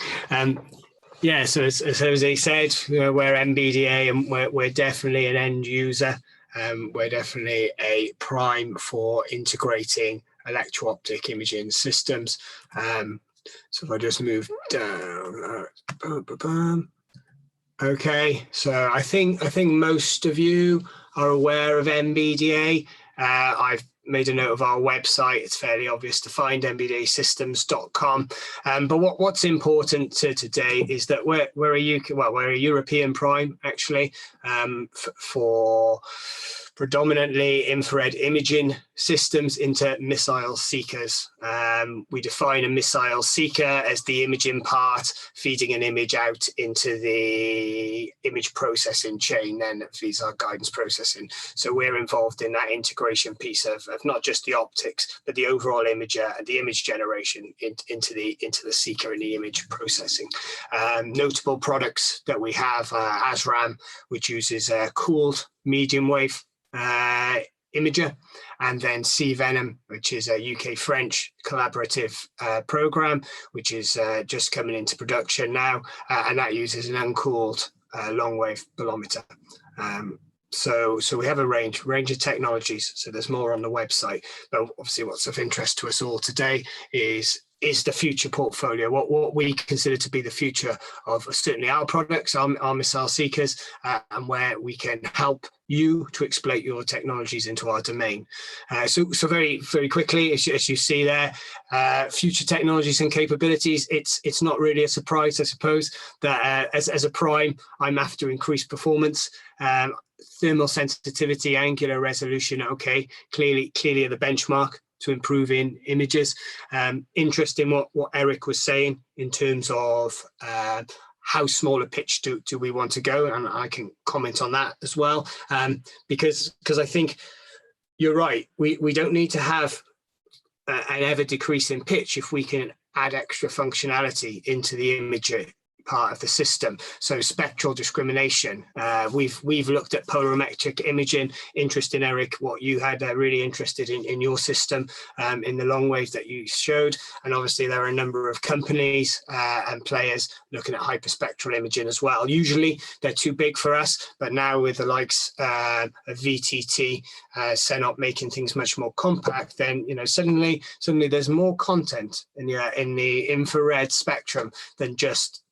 Yeah, so as Jose said, we're MBDA and we're definitely an end user. We're definitely a prime for integrating electro-optic imaging systems. So if I just move down, okay, so I think most of you are aware of MBDA. I've made a note of our website. It's fairly obvious to find, mbdasystems.com. But what's important today is that we're a European prime actually for predominantly infrared imaging systems into missile seekers. We define a missile seeker as the imaging part feeding an image out into the image processing chain, then it feeds our guidance processing. So we're involved in that integration piece of not just the optics, but the overall imager and the image generation into the seeker and the image processing. Notable products that we have, ASRAM, which uses a cooled medium wave imager, and then C-Venom, which is a UK-French collaborative program, which is just coming into production now, and that uses an uncooled long-wave bolometer. So we have a range of technologies, so there's more on the website, but obviously what's of interest to us all today is the future portfolio, what we consider to be the future of certainly our products, our missile seekers, and where we can help you to exploit your technologies into our domain. So very, very quickly, as you see there, future technologies and capabilities, it's not really a surprise, I suppose, that as a prime, I'm after increased performance, thermal sensitivity, angular resolution, okay, clearly are the benchmark to improving images. Interesting what Eric was saying in terms of how small a pitch do we want to go, and I can comment on that as well, because I think you're right, we don't need to have an ever decreasing pitch if we can add extra functionality into the imager part of the system. So spectral discrimination, we've looked at polarimetric imaging. Interesting, Eric, what you had really interested in your system in the long wave that you showed, and obviously there are a number of companies and players looking at hyperspectral imaging as well. Usually they're too big for us, but now with the likes of VTT, Senop making things much more compact, then suddenly there's more content in the infrared spectrum than just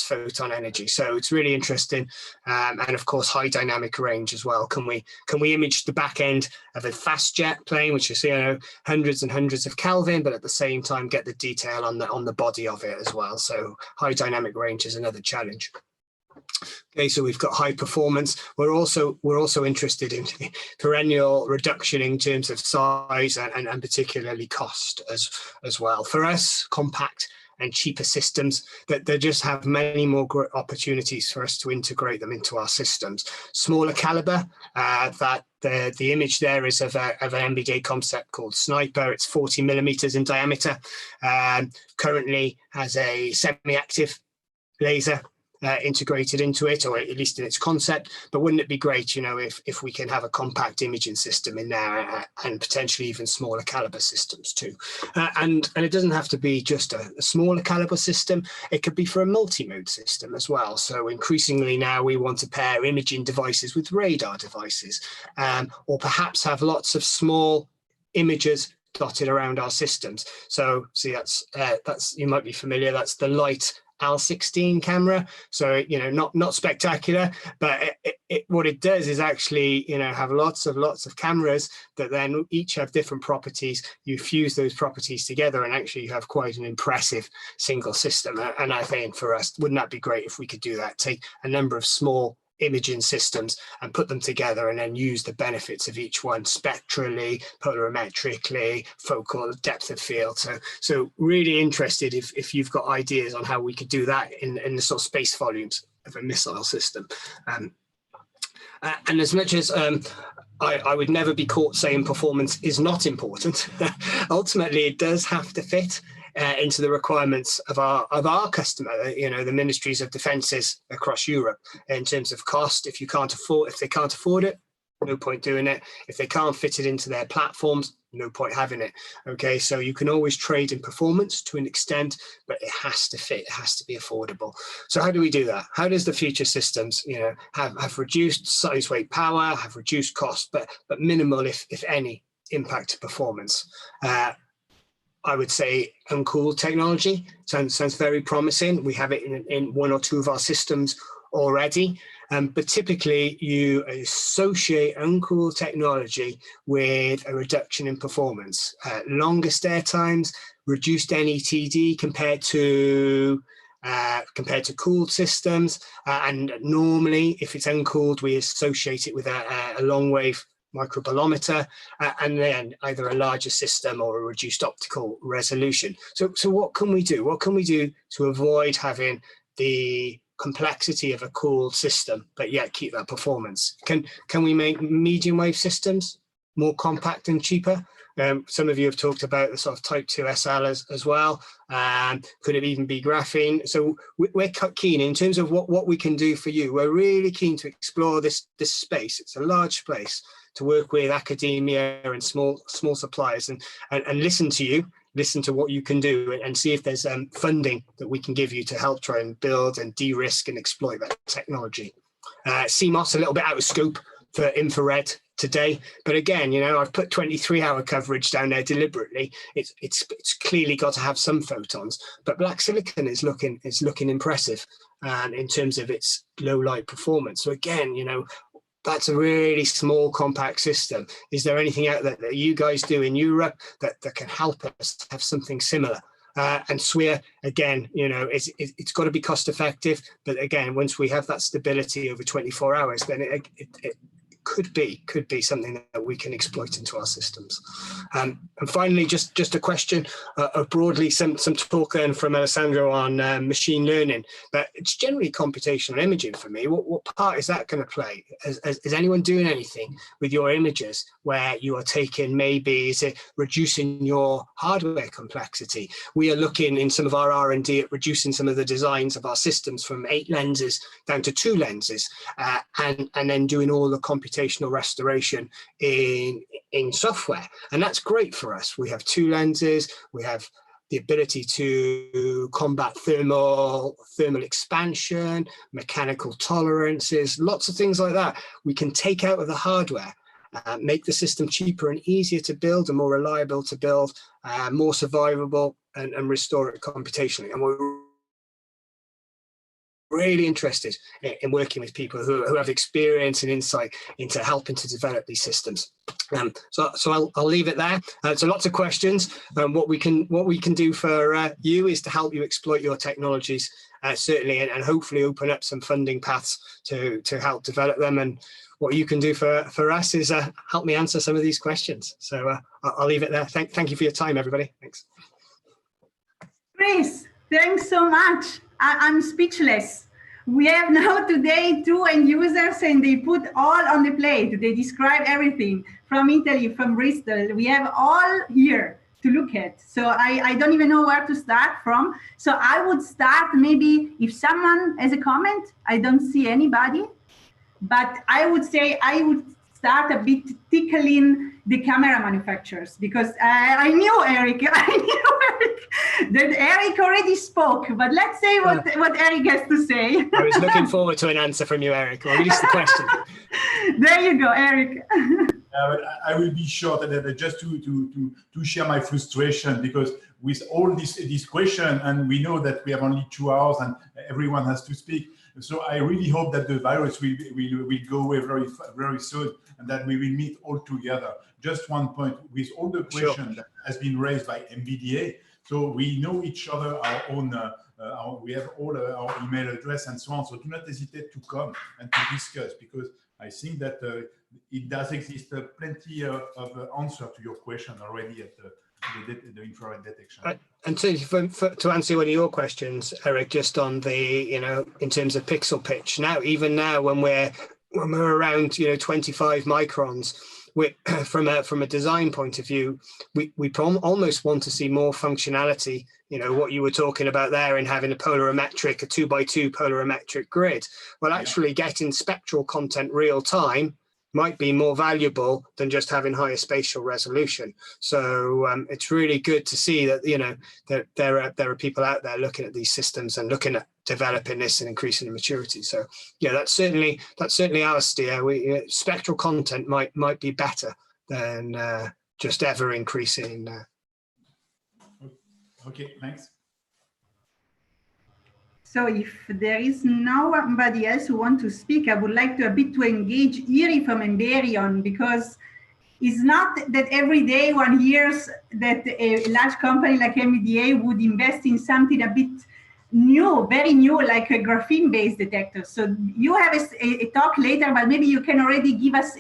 photon energy. So it's really interesting, and of course high dynamic range as well. Can we image the back end of a fast jet plane, which is hundreds and hundreds of Kelvin, but at the same time get the detail on the body of it as well. So high dynamic range is another challenge. Okay, so we've got high performance. We're also interested in perennial reduction in terms of size and particularly cost as well. For us, compact and cheaper systems that they just have many more opportunities for us to integrate them into our systems. Smaller caliber, that the image there is of an MBDA concept called Sniper. It's 40 millimeters in diameter. Currently has a semi-active laser integrated into it, or at least in its concept. But wouldn't it be great, if we can have a compact imaging system in there and potentially even smaller caliber systems too. And it doesn't have to be just a smaller caliber system. It could be for a multi-mode system as well. So increasingly now we want to pair imaging devices with radar devices, or perhaps have lots of small imagers dotted around our systems. So see, that's you might be familiar, that's the light L16 camera. So, you know, not spectacular, but what it does is actually, you know, have lots of cameras that then each have different properties. You fuse those properties together and actually you have quite an impressive single system. And I think for us, wouldn't that be great if we could do that? Take a number of small imaging systems and put them together and then use the benefits of each one spectrally, polarimetrically, focal depth of field. So really interested if you've got ideas on how we could do that in the sort of space volumes of a missile system. And as much as I would never be caught saying performance is not important, ultimately it does have to fit into the requirements of our customer, you know, the ministries of defences across Europe in terms of cost. If they can't afford it, no point doing it. If they can't fit it into their platforms, no point having it. Okay, so you can always trade in performance to an extent, but it has to fit, it has to be affordable. So how do we do that? How does the future systems, you know, have reduced size, weight, power, have reduced cost, but minimal, if any, impact to performance? I would say uncooled technology sounds very promising. We have it in one or two of our systems already, but typically you associate uncooled technology with a reduction in performance, longer stare times, reduced NETD compared to cooled systems, and normally if it's uncooled we associate it with a long wave microbolometer, and then either a larger system or a reduced optical resolution. So what can we do? What can we do to avoid having the complexity of a cooled system, but yet keep that performance? Can we make medium wave systems more compact and cheaper? Some of you have talked about the sort of type 2 SL as well. Could it even be graphene? So we're keen in terms of what we can do for you. We're really keen to explore this space. It's a large space, to work with academia and small suppliers and listen to you, listen to what you can do, and see if there's funding that we can give you to help try and build and de-risk and exploit that technology. CMOS a little bit out of scope for infrared today, but again, you know, I've put 23-hour coverage down there deliberately. It's clearly got to have some photons, but black silicon is looking impressive in terms of its low light performance. So again, you know, that's a really small compact system. Is there anything out there that you guys do in Europe that can help us have something similar? And SWIR, again, you know, it's got to be cost effective, but again, once we have that stability over 24 hours, then it could be something that we can exploit into our systems. And finally, just a question, broadly some talk then from Alessandro on machine learning, but it's generally computational imaging for me. What part is that going to play? Is anyone doing anything with your images where you are taking, maybe is it reducing your hardware complexity? We are looking in some of our R&D at reducing some of the designs of our systems from 8 lenses down to 2 lenses, and then doing all the computational restoration in software, and that's great for us. We have 2 lenses, we have the ability to combat thermal expansion, mechanical tolerances, lots of things like that we can take out of the hardware, make the system cheaper and easier to build and more reliable to build, more survivable, and restore it computationally. And we're really interested in working with people who have experience and insight into helping to develop these systems. So I'll leave it there. So lots of questions. What we can do for you is to help you exploit your technologies, certainly, and hopefully open up some funding paths to help develop them. And what you can do for us is help me answer some of these questions. So I'll leave it there. Thank you for your time, everybody. Thanks. Chris, thanks so much. I'm speechless. We have now today 2 end users and they put all on the plate. They describe everything from Italy, from Bristol. We have all here to look at. So I don't even know where to start from. So I would start maybe if someone has a comment. I don't see anybody, but I would say I would start a bit tickling the camera manufacturers, because I knew Eric, that Eric already spoke, but let's say what Eric has to say. I was looking forward to an answer from you, Eric, or at least the question. There you go, Eric. But I will be short, and just to share my frustration, because with all this question, and we know that we have only 2 hours and everyone has to speak. So I really hope that the virus will go away very soon, and that we will meet all together. Just one point, with all the questions that has been raised by MBDA, so we know each other, our own, we have all our email address and so on. So do not hesitate to come and to discuss, because I think that it does exist plenty of answer to your question already at the infrared detection. And to answer one of your questions, Eric, just on the, in terms of pixel pitch, even now when we're around 25 microns, from a design point of view, we almost want to see more functionality. What you were talking about there in having a 2x2 polarimetric grid. Well, actually getting spectral content real time might be more valuable than just having higher spatial resolution. So it's really good to see that that there are people out there looking at these systems and looking at developing this and increasing the maturity. So yeah, that's certainly our steer. Spectral content might be better than just ever increasing. Okay, thanks. So if there is nobody else who wants to speak, I would like to engage Jyri from Emberion, because it's not that every day one hears that a large company like MBDA would invest in something a bit new, very new, like a graphene-based detector. So you have a talk later, but maybe you can already give us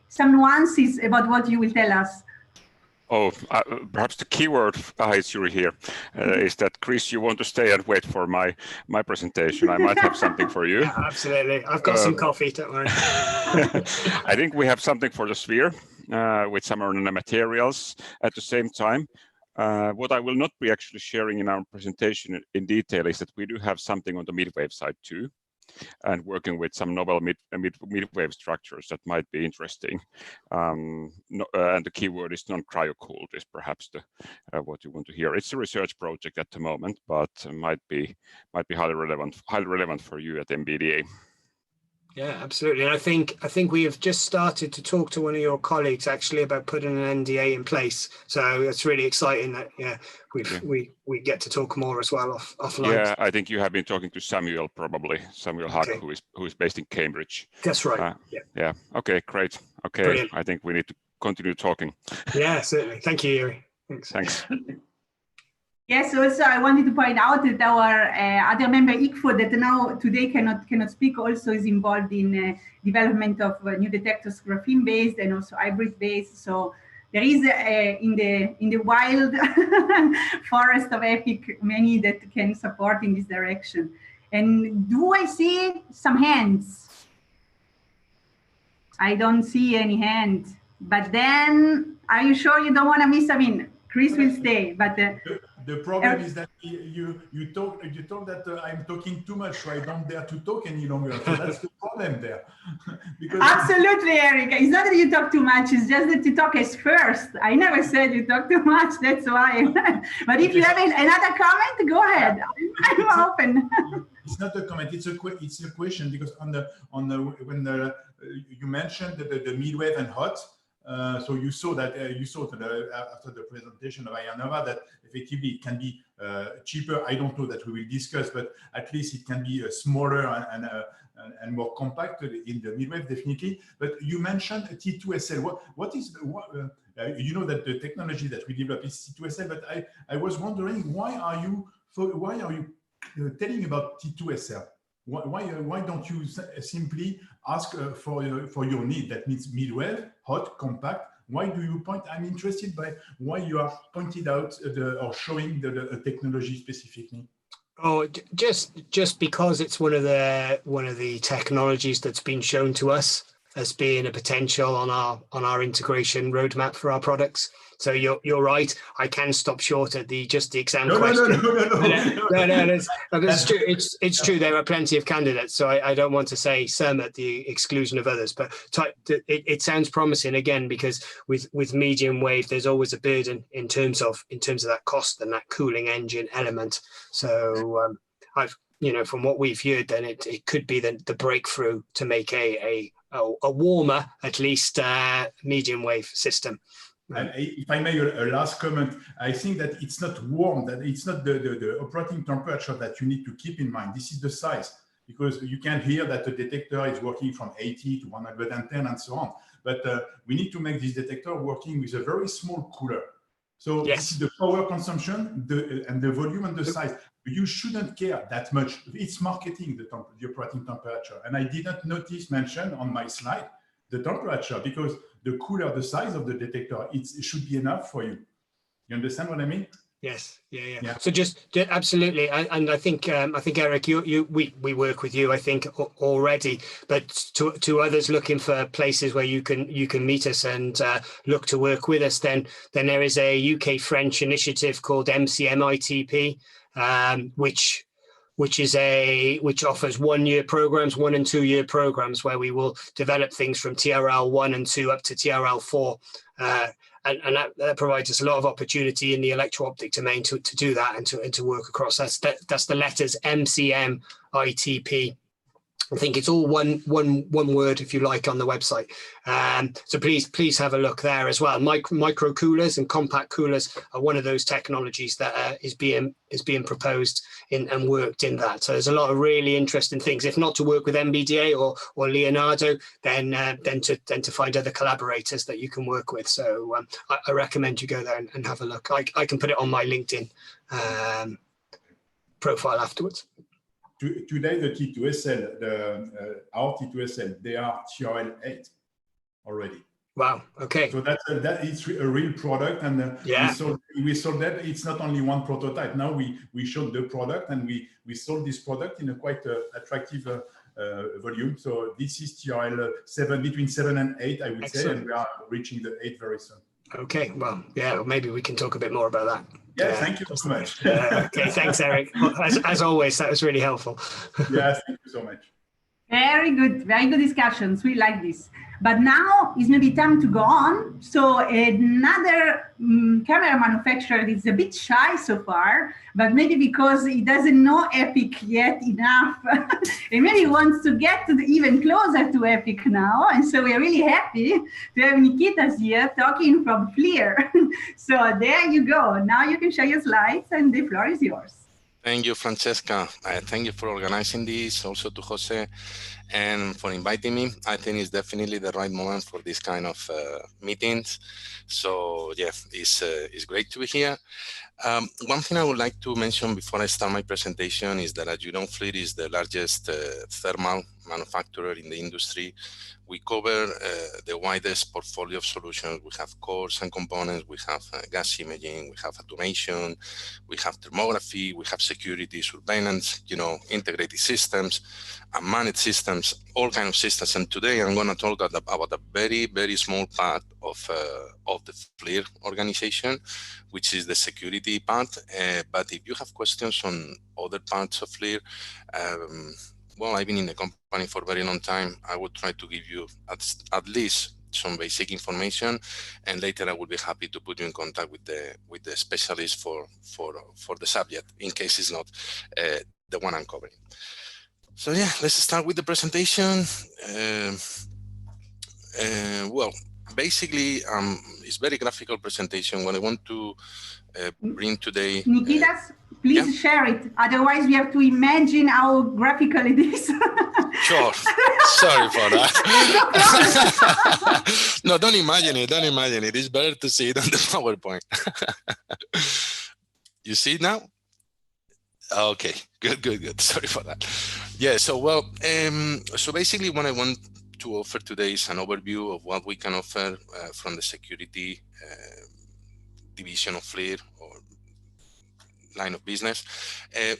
some nuances about what you will tell us. Oh, perhaps the keyword, it's Jyri here, is that, Chris, you want to stay and wait for my presentation. I might have something for you. Yeah, absolutely. I've got some coffee, don't worry. I think we have something for the sphere with some materials at the same time. What I will not be actually sharing in our presentation in detail is that we do have something on the midwave side too, and working with some novel midwave structures that might be interesting. And the keyword is non-cryo-cooled is perhaps what you want to hear. It's a research project at the moment, but might be highly relevant for you at MBDA. Yeah, absolutely. And I think we have just started to talk to one of your colleagues actually about putting an NDA in place. So it's really exciting that we get to talk more as well offline. Yeah, I think you have been talking to Samuel Hack, who is based in Cambridge. That's right. Yeah. Okay, great. Okay, brilliant. I think we need to continue talking. Yeah, certainly. Thank you, Jyri. Thanks. Yes, also I wanted to point out that our other member ICFO that now today cannot speak also is involved in development of new detectors, graphene-based and also hybrid-based. So there is in the wild forest of EPIC many that can support in this direction. And do I see some hands? I don't see any hand. But then, are you sure you don't want to miss? I mean, Chris will stay, but. The problem is that you talk that I'm talking too much, so I don't dare to talk any longer. So that's the problem there. Because absolutely, Eric. It's not that you talk too much. It's just that you talk as first. I never said you talk too much. That's why. But if you have another comment, go ahead. I'm open. It's not a comment. It's a question, because when you mentioned the midwave and hot. So you saw that after the presentation of IRnova that effectively it can be cheaper. I don't know that we will discuss, but at least it can be smaller and more compact in the midwave, definitely. But you mentioned T2SL. What is you know that the technology that we develop is T2SL, but I was wondering why are you telling about T2SL? Why don't you simply ask for your need? That means midwave, hot, compact. Why do you point? I'm interested by why you are pointed out or showing the technology specifically. Oh, just because it's one of the technologies that's been shown to us as being a potential on our integration roadmap for our products. So you're right. I can stop short at the exam question. No, that's true. It's true. There are plenty of candidates, so I don't want to say some at the exclusion of others. But it sounds promising again, because with medium wave, there's always a burden in terms of that cost and that cooling engine element. So you know, from what we've heard, then it could be the breakthrough to make a warmer, at least, medium wave system. And if I may, a last comment, I think that it's not warm, that it's not the operating temperature that you need to keep in mind. This is the size, because you can hear that the detector is working from 80 to 110 and so on. But we need to make this detector working with a very small cooler. So this is the power consumption, and the volume and the size. You shouldn't care that much. It's marketing, the operating temperature. And I didn't mention on my slide the temperature, because the cooler the size of the detector, it should be enough for you. You understand what I mean? Yes, yeah. So just absolutely, and I think Eric, we work with you, I think, already. But to others looking for places where you can meet us and look to work with us, then there is a UK-French initiative called MCMITP, which offers 1 year programs, 1 and 2 year programs, where we will develop things from TRL 1 and 2 up to TRL 4. And that provides us a lot of opportunity in the electro-optic domain to do that and to work across. That's the letters MCMITP. I think it's all one word, if you like, on the website. So please have a look there as well. Micro coolers and compact coolers are one of those technologies that is being proposed and worked in that. So there's a lot of really interesting things. If not to work with MBDA or Leonardo, then to find other collaborators that you can work with. So I recommend you go there and have a look. I can put it on my LinkedIn profile afterwards. Today, the T2SL, our T2SL, they are TRL 8 already. Wow. Okay. So that is a real product, and we sold that. It's not only one prototype. Now we showed the product, and we sold this product in a quite attractive volume. So this is TRL 7, between 7 and 8, I would say, and we are reaching the 8 very soon. Okay, well, yeah, maybe we can talk a bit more about that. Yeah, thank you so much. Okay, thanks, Eric. As always, that was really helpful. Yeah, thank you so much. Very good discussions. We like this. But now is maybe time to go on. So another camera manufacturer is a bit shy so far, but maybe because he doesn't know EPIC yet enough, and maybe wants to get even closer to EPIC now. And so we're really happy to have Nikitas here talking from FLIR. So there you go. Now you can share your slides, and the floor is yours. Thank you, Francesca. Thank you for organizing this, also to Jose, and for inviting me. I think it's definitely the right moment for this kind of meetings. So yeah, it's great to be here. One thing I would like to mention before I start my presentation is that, as you know, FLIR is the largest thermal manufacturer in the industry. We cover the widest portfolio of solutions. We have cores and components, we have gas imaging, we have automation, we have thermography, we have security, surveillance, you know, integrated systems, and managed systems, all kinds of systems. And today I'm going to talk about a very, very small part of the FLIR organization, which is the security part. But if you have questions on other parts of FLIR, well, I've been in the company for a very long time. I will try to give you at least some basic information, and later I will be happy to put you in contact with the specialist for the subject, in case it's not the one I'm covering. So yeah, let's start with the presentation. Well, basically, it's very graphical presentation. What I want to bring today. Nikitas, please share it. Otherwise, we have to imagine how graphical it is. Sure. Sorry for that. No, don't imagine it. Don't imagine it. It's better to see it on the PowerPoint. You see it now? Okay. Good. Sorry for that. Yeah. So well, so basically, what I want to offer today is an overview of what we can offer from the security division of FLIR, or line of business,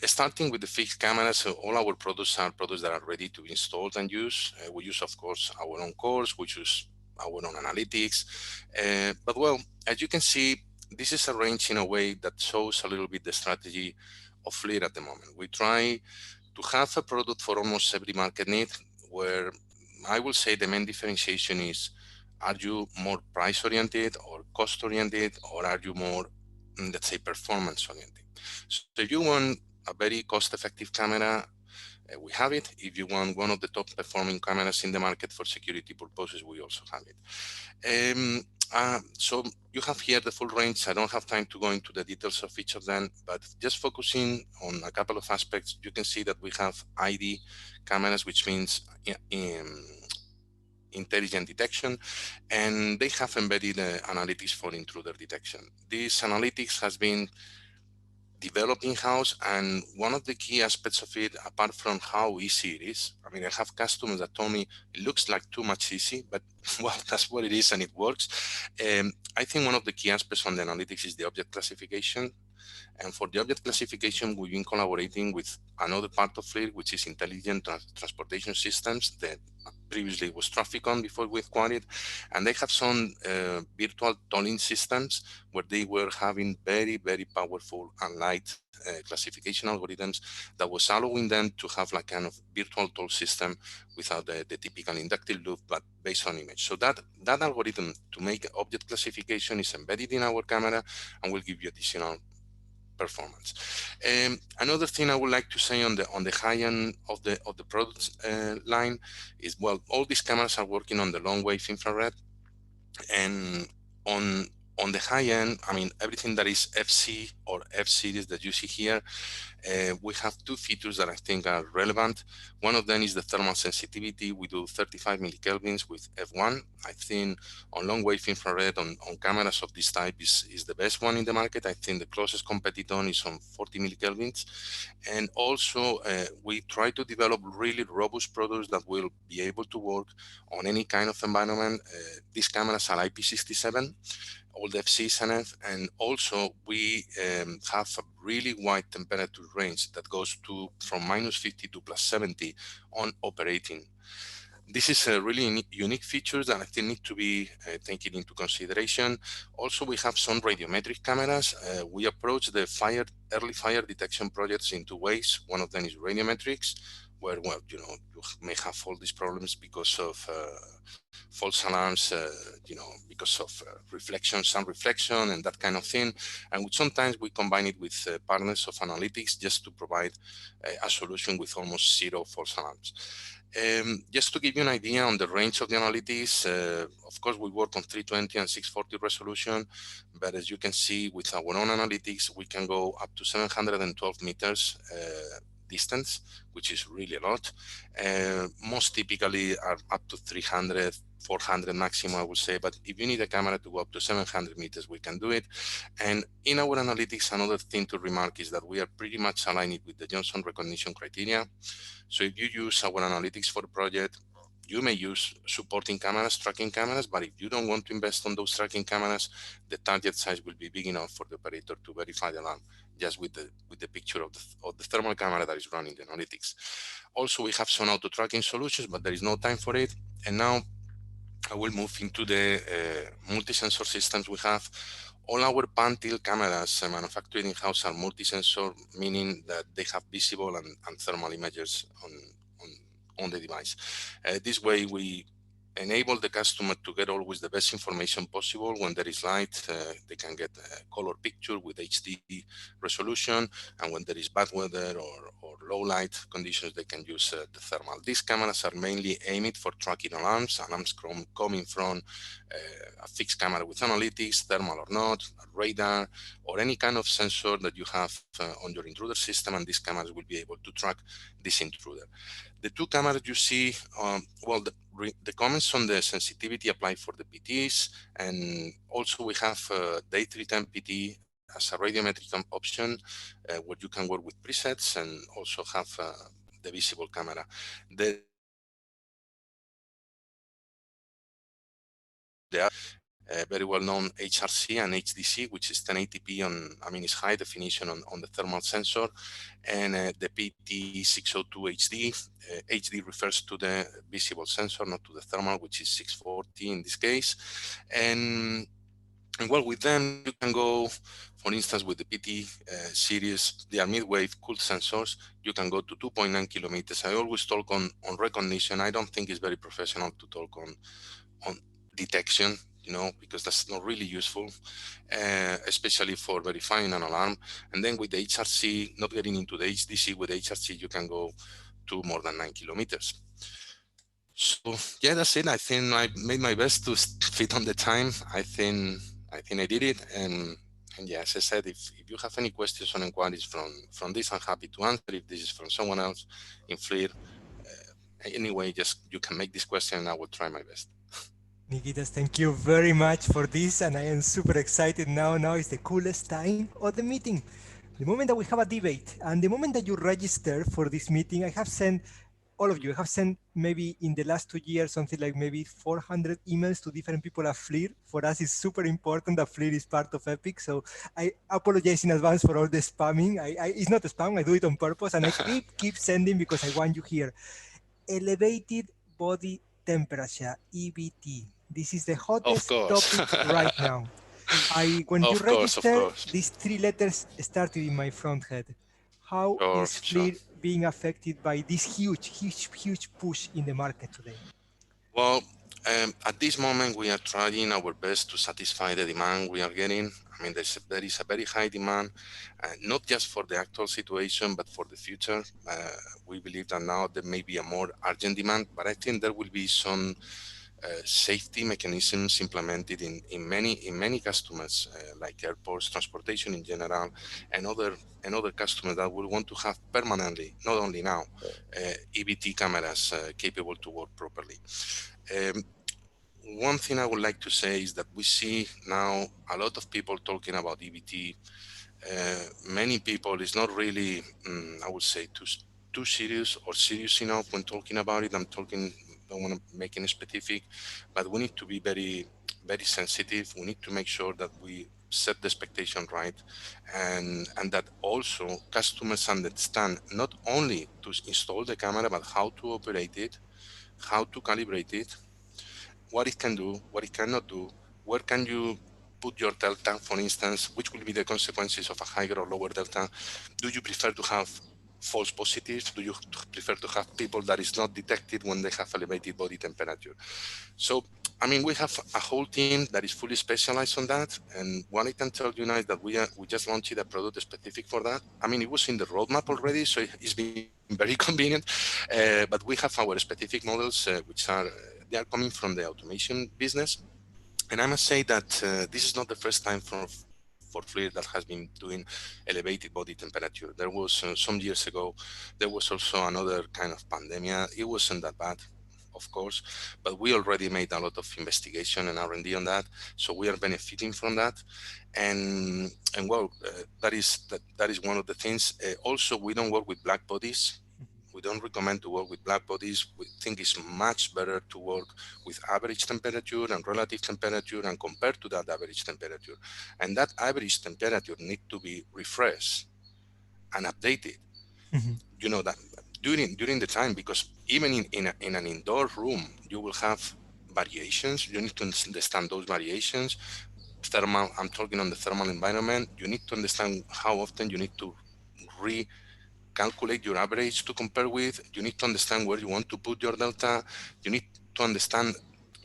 starting with the fixed cameras. So all our products are products that are ready to be installed and used. We use, of course, our own cores, we use our own analytics. But well, as you can see, this is arranged in a way that shows a little bit the strategy of FLIR at the moment. We try to have a product for almost every market need, where I will say the main differentiation is, are you more price oriented or cost oriented, or are you more, let's say, performance oriented? So if you want a very cost-effective camera, we have it. If you want one of the top performing cameras in the market for security purposes, we also have it. So you have here the full range. I don't have time to go into the details of each of them, but just focusing on a couple of aspects, you can see that we have ID cameras, which means intelligent detection, and they have embedded analytics for intruder detection. This analytics has been developed in-house, and one of the key aspects of it, apart from how easy it is, I mean, I have customers that told me it looks like too much easy, but well, that's what it is, and it works. I think one of the key aspects on the analytics is the object classification. And for the object classification, we've been collaborating with another part of FLIR, which is Intelligent Transportation Systems, that previously was Trafficon before we acquired it. And they have some virtual tolling systems where they were having very, very powerful and light classification algorithms that was allowing them to have like kind of virtual toll system without the typical inductive loop, but based on image. So that algorithm to make object classification is embedded in our camera and will give you additional performance. Another thing I would like to say on the high end of the product line is, well, all these cameras are working on the long wave infrared, and on the high end, I mean, everything that is FC or F series that you see here, we have two features that I think are relevant. One of them is the thermal sensitivity. We do 35 millikelvins with F1. I think on long wave infrared on cameras of this type is the best one in the market. I think the closest competitor is on 40 millikelvins. And also we try to develop really robust products that will be able to work on any kind of environment. These cameras are IP67. All the FCs and also we have a really wide temperature range that goes to from -50 to +70 on operating. This is a really unique feature that I think need to be taken into consideration. Also, we have some radiometric cameras. We approach the early fire detection projects in two ways. One of them is radiometrics, where, well, you know, you may have all these problems because of false alarms, you know, because of reflection, sound reflection, and that kind of thing. And sometimes we combine it with partners of analytics just to provide a solution with almost zero false alarms. Just to give you an idea on the range of the analytics, of course, we work on 320 and 640 resolution, but as you can see with our own analytics, we can go up to 712 meters distance, which is really a lot. Most typically are up to 300, 400 maximum, I would say, but if you need a camera to go up to 700 meters, we can do it. And in our analytics, another thing to remark is that we are pretty much aligned with the Johnson recognition criteria. So if you use our analytics for the project, you may use supporting cameras, tracking cameras, but if you don't want to invest on those tracking cameras, the target size will be big enough for the operator to verify the alarm just with the picture of the thermal camera that is running the analytics. Also, we have some auto tracking solutions, but there is no time for it. And now I will move into the multi-sensor systems we have. All our pan-tilt cameras manufactured in-house are multi-sensor, meaning that they have visible and thermal images on the device. This way, we enable the customer to get always the best information possible. When there is light, they can get a color picture with HD resolution, and when there is bad weather or low light conditions, they can use the thermal. These cameras are mainly aimed for tracking alarms coming from a fixed camera with analytics, thermal or not, a radar, or any kind of sensor that you have on your intruder system, and these cameras will be able to track this intruder. The two cameras you see, well, the comments on the sensitivity apply for the PTs, and also we have the A310 PT as a radiometric option where you can work with presets and also have the visible camera. The very well-known HRC and HDC, which is 1080p on, I mean, it's high definition on the thermal sensor, and the PT602 HD. HD refers to the visible sensor, not to the thermal, which is 640 in this case. And well, with them, you can go, for instance, with the PT series, they are mid-wave cooled sensors. You can go to 2.9 kilometers. I always talk on recognition. I don't think it's very professional to talk on detection. you know, because that's not really useful, especially for verifying an alarm. And then with the HRC, not getting into the HDC, with HRC, you can go to more than 9 kilometers. So yeah, that's it. I think I made my best to fit on the time. I think I did it. And yeah, as I said, if you have any questions or inquiries from this, I'm happy to answer. If this is from someone else in FLIR, anyway, just you can make this question and I will try my best. Nikitas, thank you very much for this, and I am super excited now. Now is the coolest time of the meeting. The moment that we have a debate, and the moment that you register for this meeting, I have sent all of you, I have sent maybe in the last 2 years, something like maybe 400 emails to different people at FLIR. For us, it's super important that FLIR is part of EPIC. So I apologize in advance for all the spamming. It's not spam, I do it on purpose, and I keep sending because I want you here. Elevated body temperature, EBT. This is the hottest topic right now. When you register, these 3 letters started in my front head. How is FLIR being affected by this huge push in the market today? Well, at this moment, we are trying our best to satisfy the demand we are getting. I mean, there is a very high demand, not just for the actual situation, but for the future. We believe that now there may be a more urgent demand, but I think there will be some safety mechanisms implemented in many customers, like airports, transportation in general, and other customers that will want to have permanently, not only now, EBT cameras capable to work properly. One thing I would like to say is that we see now a lot of people talking about EBT. Many people is not really, I would say, too serious or serious enough when talking about it. Don't want to make any specific, but we need to be very, very sensitive. We need to make sure that we set the expectation right, and that also customers understand not only to install the camera, but how to operate it, how to calibrate it, what it can do, what it cannot do, where can you put your delta, for instance, which will be the consequences of a higher or lower delta. Do you prefer to have false positives? Do you prefer to have people that is not detected when they have elevated body temperature? So, I mean, we have a whole team that is fully specialized on that. And what I can tell you now is that we just launched a product specific for that. I mean, it was in the roadmap already, so it's been very convenient. But we have our specific models, which are, they are coming from the automation business. And I must say that this is not the first time for FLIR that has been doing elevated body temperature. There was some years ago, there was also another kind of pandemic. It wasn't that bad, of course, but we already made a lot of investigation and R&D on that. So we are benefiting from that. And well, that is one of the things. Also, we don't work with black bodies. We don't recommend to work with black bodies. We think it's much better to work with average temperature and relative temperature and compare to that average temperature. And that average temperature needs to be refreshed and updated. You know, that during the time, because even in an indoor room, you will have variations. You need to understand those variations. Thermal, I'm talking on the thermal environment. You need to understand how often you need to calculate your average to compare with. You need to understand where you want to put your delta. You need to understand,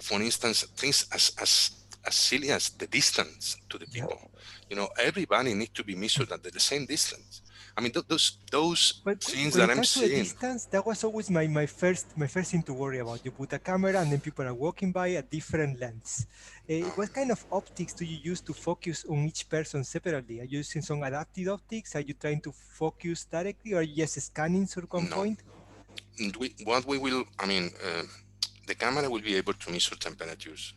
for instance, things as silly as the distance to the people. You know, everybody needs to be measured at the same distance. I mean, those things that I'm seeing. Distance, that was always my first thing to worry about. You put a camera and then people are walking by at different lengths. What kind of optics do you use to focus on each person separately? Are you using some adaptive optics? Are you trying to focus directly, or are you just scanning certain point? The camera will be able to measure temperatures,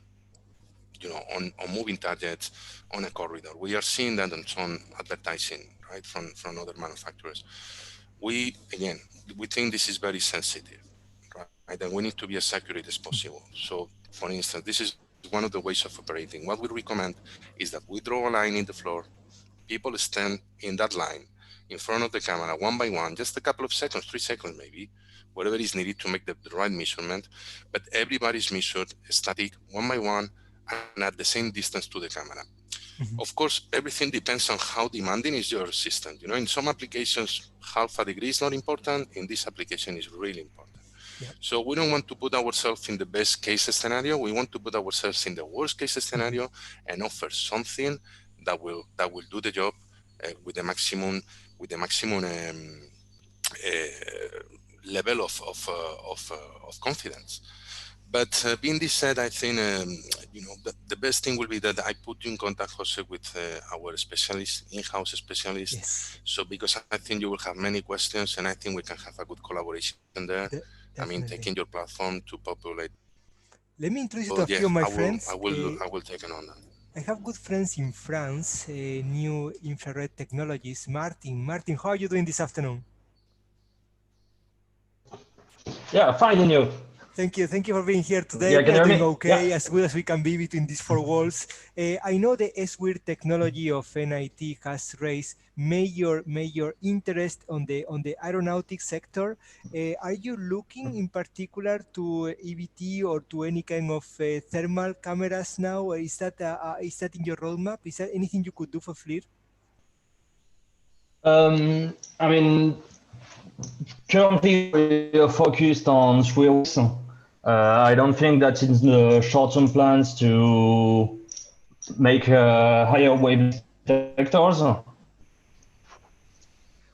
you know, on moving targets on a corridor. We are seeing that on some advertising, right, from other manufacturers. We think this is very sensitive, right? And we need to be as accurate as possible. So, for instance, this is one of the ways of operating. What we recommend is that we draw a line in the floor. People stand in that line in front of the camera one by one, just a couple of seconds, 3 seconds maybe, whatever is needed to make the right measurement. But everybody's measured static, one by one, and at the same distance to the camera. Of course, everything depends on how demanding is your system. You know, in some applications, half a degree is not important. In this application, it's really important. Yeah. So we don't want to put ourselves in the best case scenario. We want to put ourselves in the worst case scenario and offer something that will do the job with the maximum level of confidence. But being this said, I think the best thing will be that I put you in contact, Jose, with our specialist, in-house specialist. Yes. So because I think you will have many questions, and I think we can have a good collaboration there. I mean, taking your platform to populate. Let me introduce you to a few of my friends. I will take it on that. I have good friends in France, new infrared technologies. Martin, how are you doing this afternoon? Yeah, fine, and you? Thank you for being here today. Yeah, We're doing okay, yeah. as good as we can be between these four walls. I know the SWIR technology of NIT has raised major interest on the aeronautics sector. Are you looking in particular to EVT or to any kind of thermal cameras now? Is that in your roadmap? Is that anything you could do for FLIR? I mean, currently we're focused on SWIRs. I don't think that in the short-term plans to make higher wave detectors.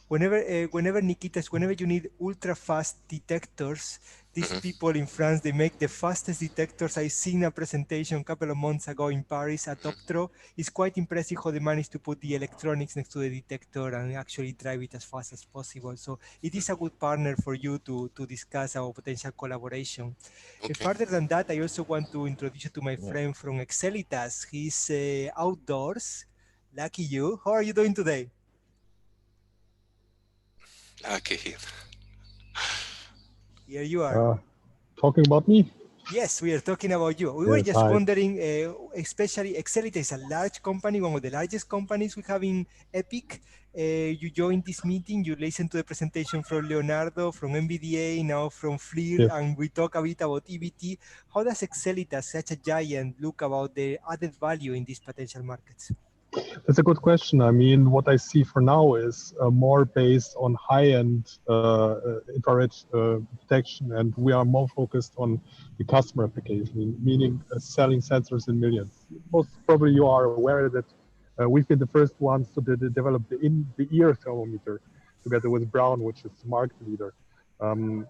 Whenever Nikitas, whenever you need ultra-fast detectors, these people in France, they make the fastest detectors. I seen a presentation a couple of months ago in Paris at Optro. It's quite impressive how they managed to put the electronics next to the detector and actually drive it as fast as possible. So it is a good partner for you to discuss our potential collaboration. Okay. Further than that, I also want to introduce you to my friend from Excelitas. He's outdoors. Lucky you. How are you doing today? Okay. Here you are. Talking about me? Yes, we are talking about you. We were just wondering, especially Excelitas is a large company, one of the largest companies we have in EPIC. You joined this meeting, you listened to the presentation from Leonardo, from MBDA, now from FLIR, and we talk a bit about EVT. How does Excelitas, such a giant, look about the added value in these potential markets? That's a good question. I mean, what I see for now is more based on high-end infrared detection, and we are more focused on the customer application, meaning selling sensors in millions. Most probably you are aware that we've been the first ones to develop the ear thermometer together with Brown, which is the market leader. And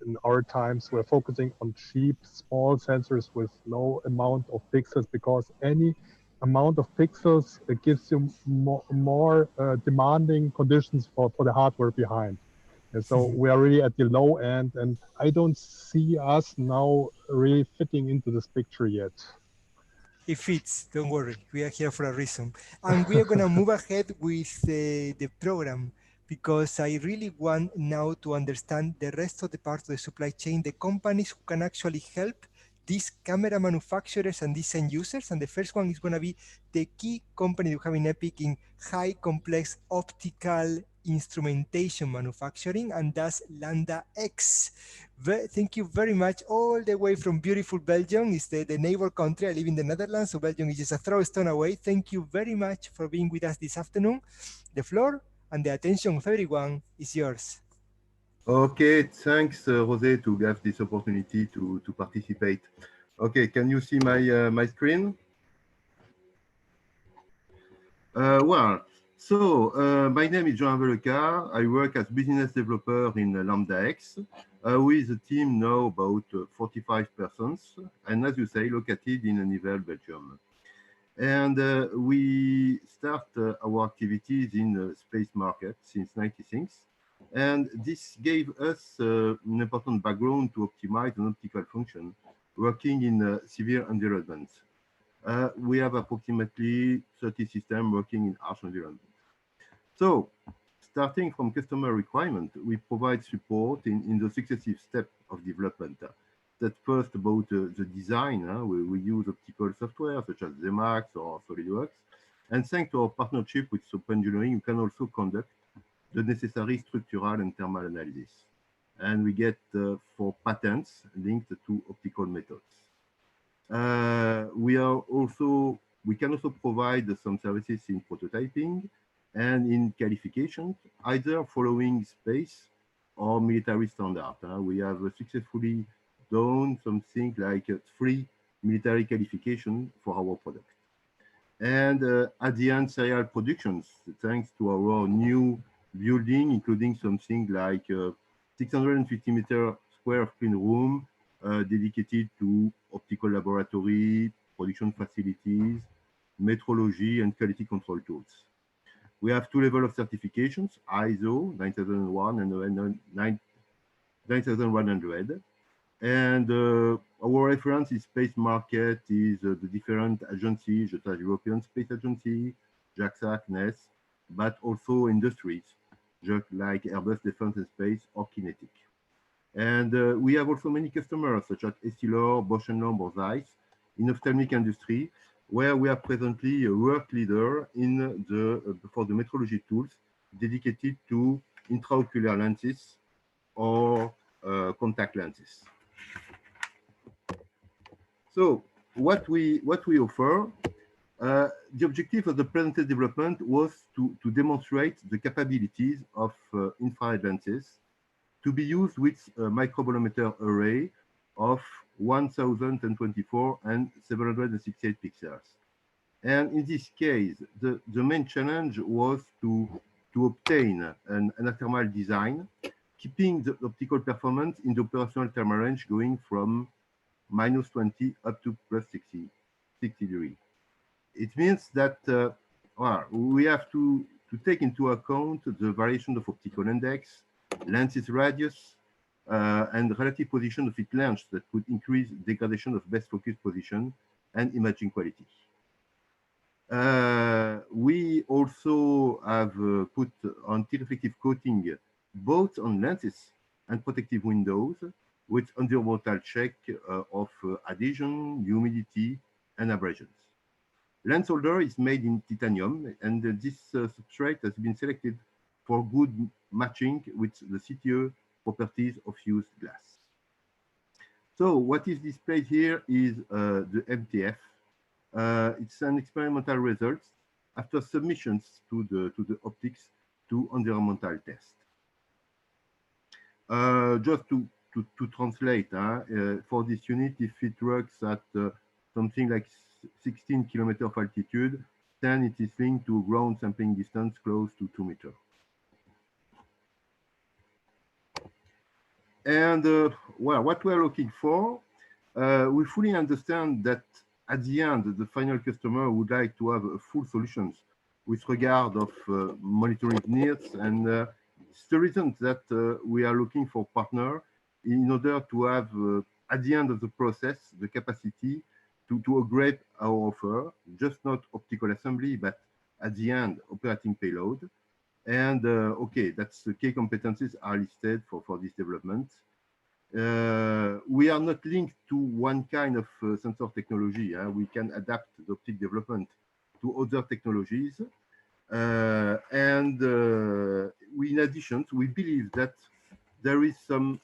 in our times, we're focusing on cheap, small sensors with low amount of pixels, because any amount of pixels gives you more demanding conditions for the hardware behind. And so we are really at the low end, and I don't see us now really fitting into this picture yet. It fits, don't worry, we are here for a reason. And we are gonna move ahead with the program, because I really want now to understand the rest of the part of the supply chain, the companies who can actually help these camera manufacturers and these end users. And the first one is going to be the key company you have in EPIC in high complex optical instrumentation manufacturing, and that's Lambda-X. Thank you very much. All the way from beautiful Belgium. It's the neighbor country. I live in the Netherlands, so Belgium is just a throw stone away. Thank you very much for being with us this afternoon. The floor and the attention of everyone is yours. Okay, thanks, Jose, to have this opportunity to participate. Okay, can you see my screen? My name is Jean-Hervé Lecat. I work as business developer in Lambda-X with a team now about 45 persons, and as you say, located in Nivelles, Belgium. And we start our activities in the space market since '96. And this gave us an important background to optimize an optical function working in severe environments. We have approximately 30 systems working in harsh environments. So, starting from customer requirement, we provide support in the successive steps of development. That's first about the design. We use optical software such as Zemax or SolidWorks. And thanks to our partnership with Soap Engineering, you can also conduct the necessary structural and thermal analysis. And we get 4 patents linked to optical methods. We can also provide some services in prototyping and in qualification, either following space or military standard. We have successfully done something like 3 military qualification for our product. And at the end, serial productions, thanks to our new building, including something like 650 square of clean room dedicated to optical laboratory, production facilities, metrology, and quality control tools. We have 2 levels of certifications, ISO 9001 and 9100. And our reference is space market, is the different agencies, such as European Space Agency, JAXA, CNES, but also industries, just like Airbus Defence and Space or Kinetic. And we have also many customers, such as Essilor, Bosch & Lomb, or Zeiss, in ophthalmic industry, where we are presently a work leader in for the metrology tools dedicated to intraocular lenses or contact lenses. So what we offer, the objective of the presented development was to demonstrate the capabilities of infrared lenses to be used with a microbolometer array of 1024 and 768 pixels. And in this case, the main challenge was to obtain an thermal design, keeping the optical performance in the operational thermal range going from -20 up to +60 degrees. It means that well, we have to take into account the variation of optical index, lens's radius, and relative position of its lens that could increase degradation of best focus position and imaging quality. We also have put anti-reflective coating both on lenses and protective windows with environmental check of adhesion, humidity, and abrasions. Lens holder is made in titanium, and this substrate has been selected for good matching with the CTE properties of used glass. So what is displayed here is the MTF. It's an experimental result after submissions to the optics to environmental test. Just to translate, for this unit, if it works at something like 16 kilometers of altitude, then it is linked to ground sampling distance close to 2 meters. And well, what we're looking for, we fully understand that at the end, the final customer would like to have full solutions with regard of monitoring needs, and it's the reason that we are looking for partner in order to have at the end of the process the capacity to upgrade our offer, just not optical assembly, but at the end operating payload. And okay, that's the key competencies are listed for this development. We are not linked to one kind of sensor technology. We can adapt the optic development to other technologies. And in addition, we believe that there is some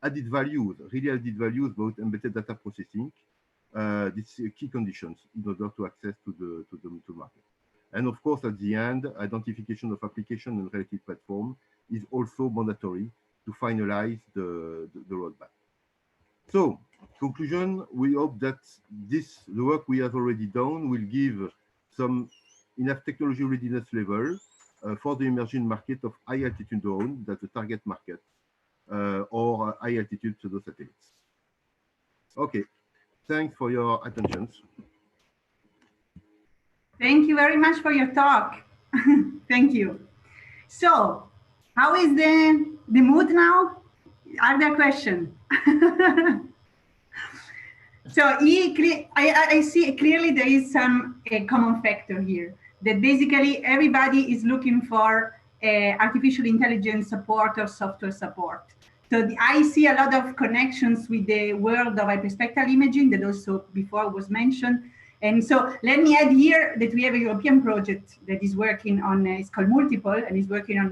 added values, really added values about embedded data processing. These key conditions in order to access to the market. And of course, at the end, identification of application and related platform is also mandatory to finalize the roadmap. So, conclusion, we hope that the work we have already done will give some enough technology readiness level for the emerging market of high altitude drone, that's the target market, or high altitude pseudo satellites. Okay, thanks for your attention. Thank you very much for your talk. Thank you. So, how is the mood now? Are there questions? So I see clearly there is a common factor here, that basically everybody is looking for artificial intelligence support or software support. So I see a lot of connections with the world of hyperspectral imaging that also before was mentioned. And so let me add here that we have a European project that is working on, it's called Multiple, and is working on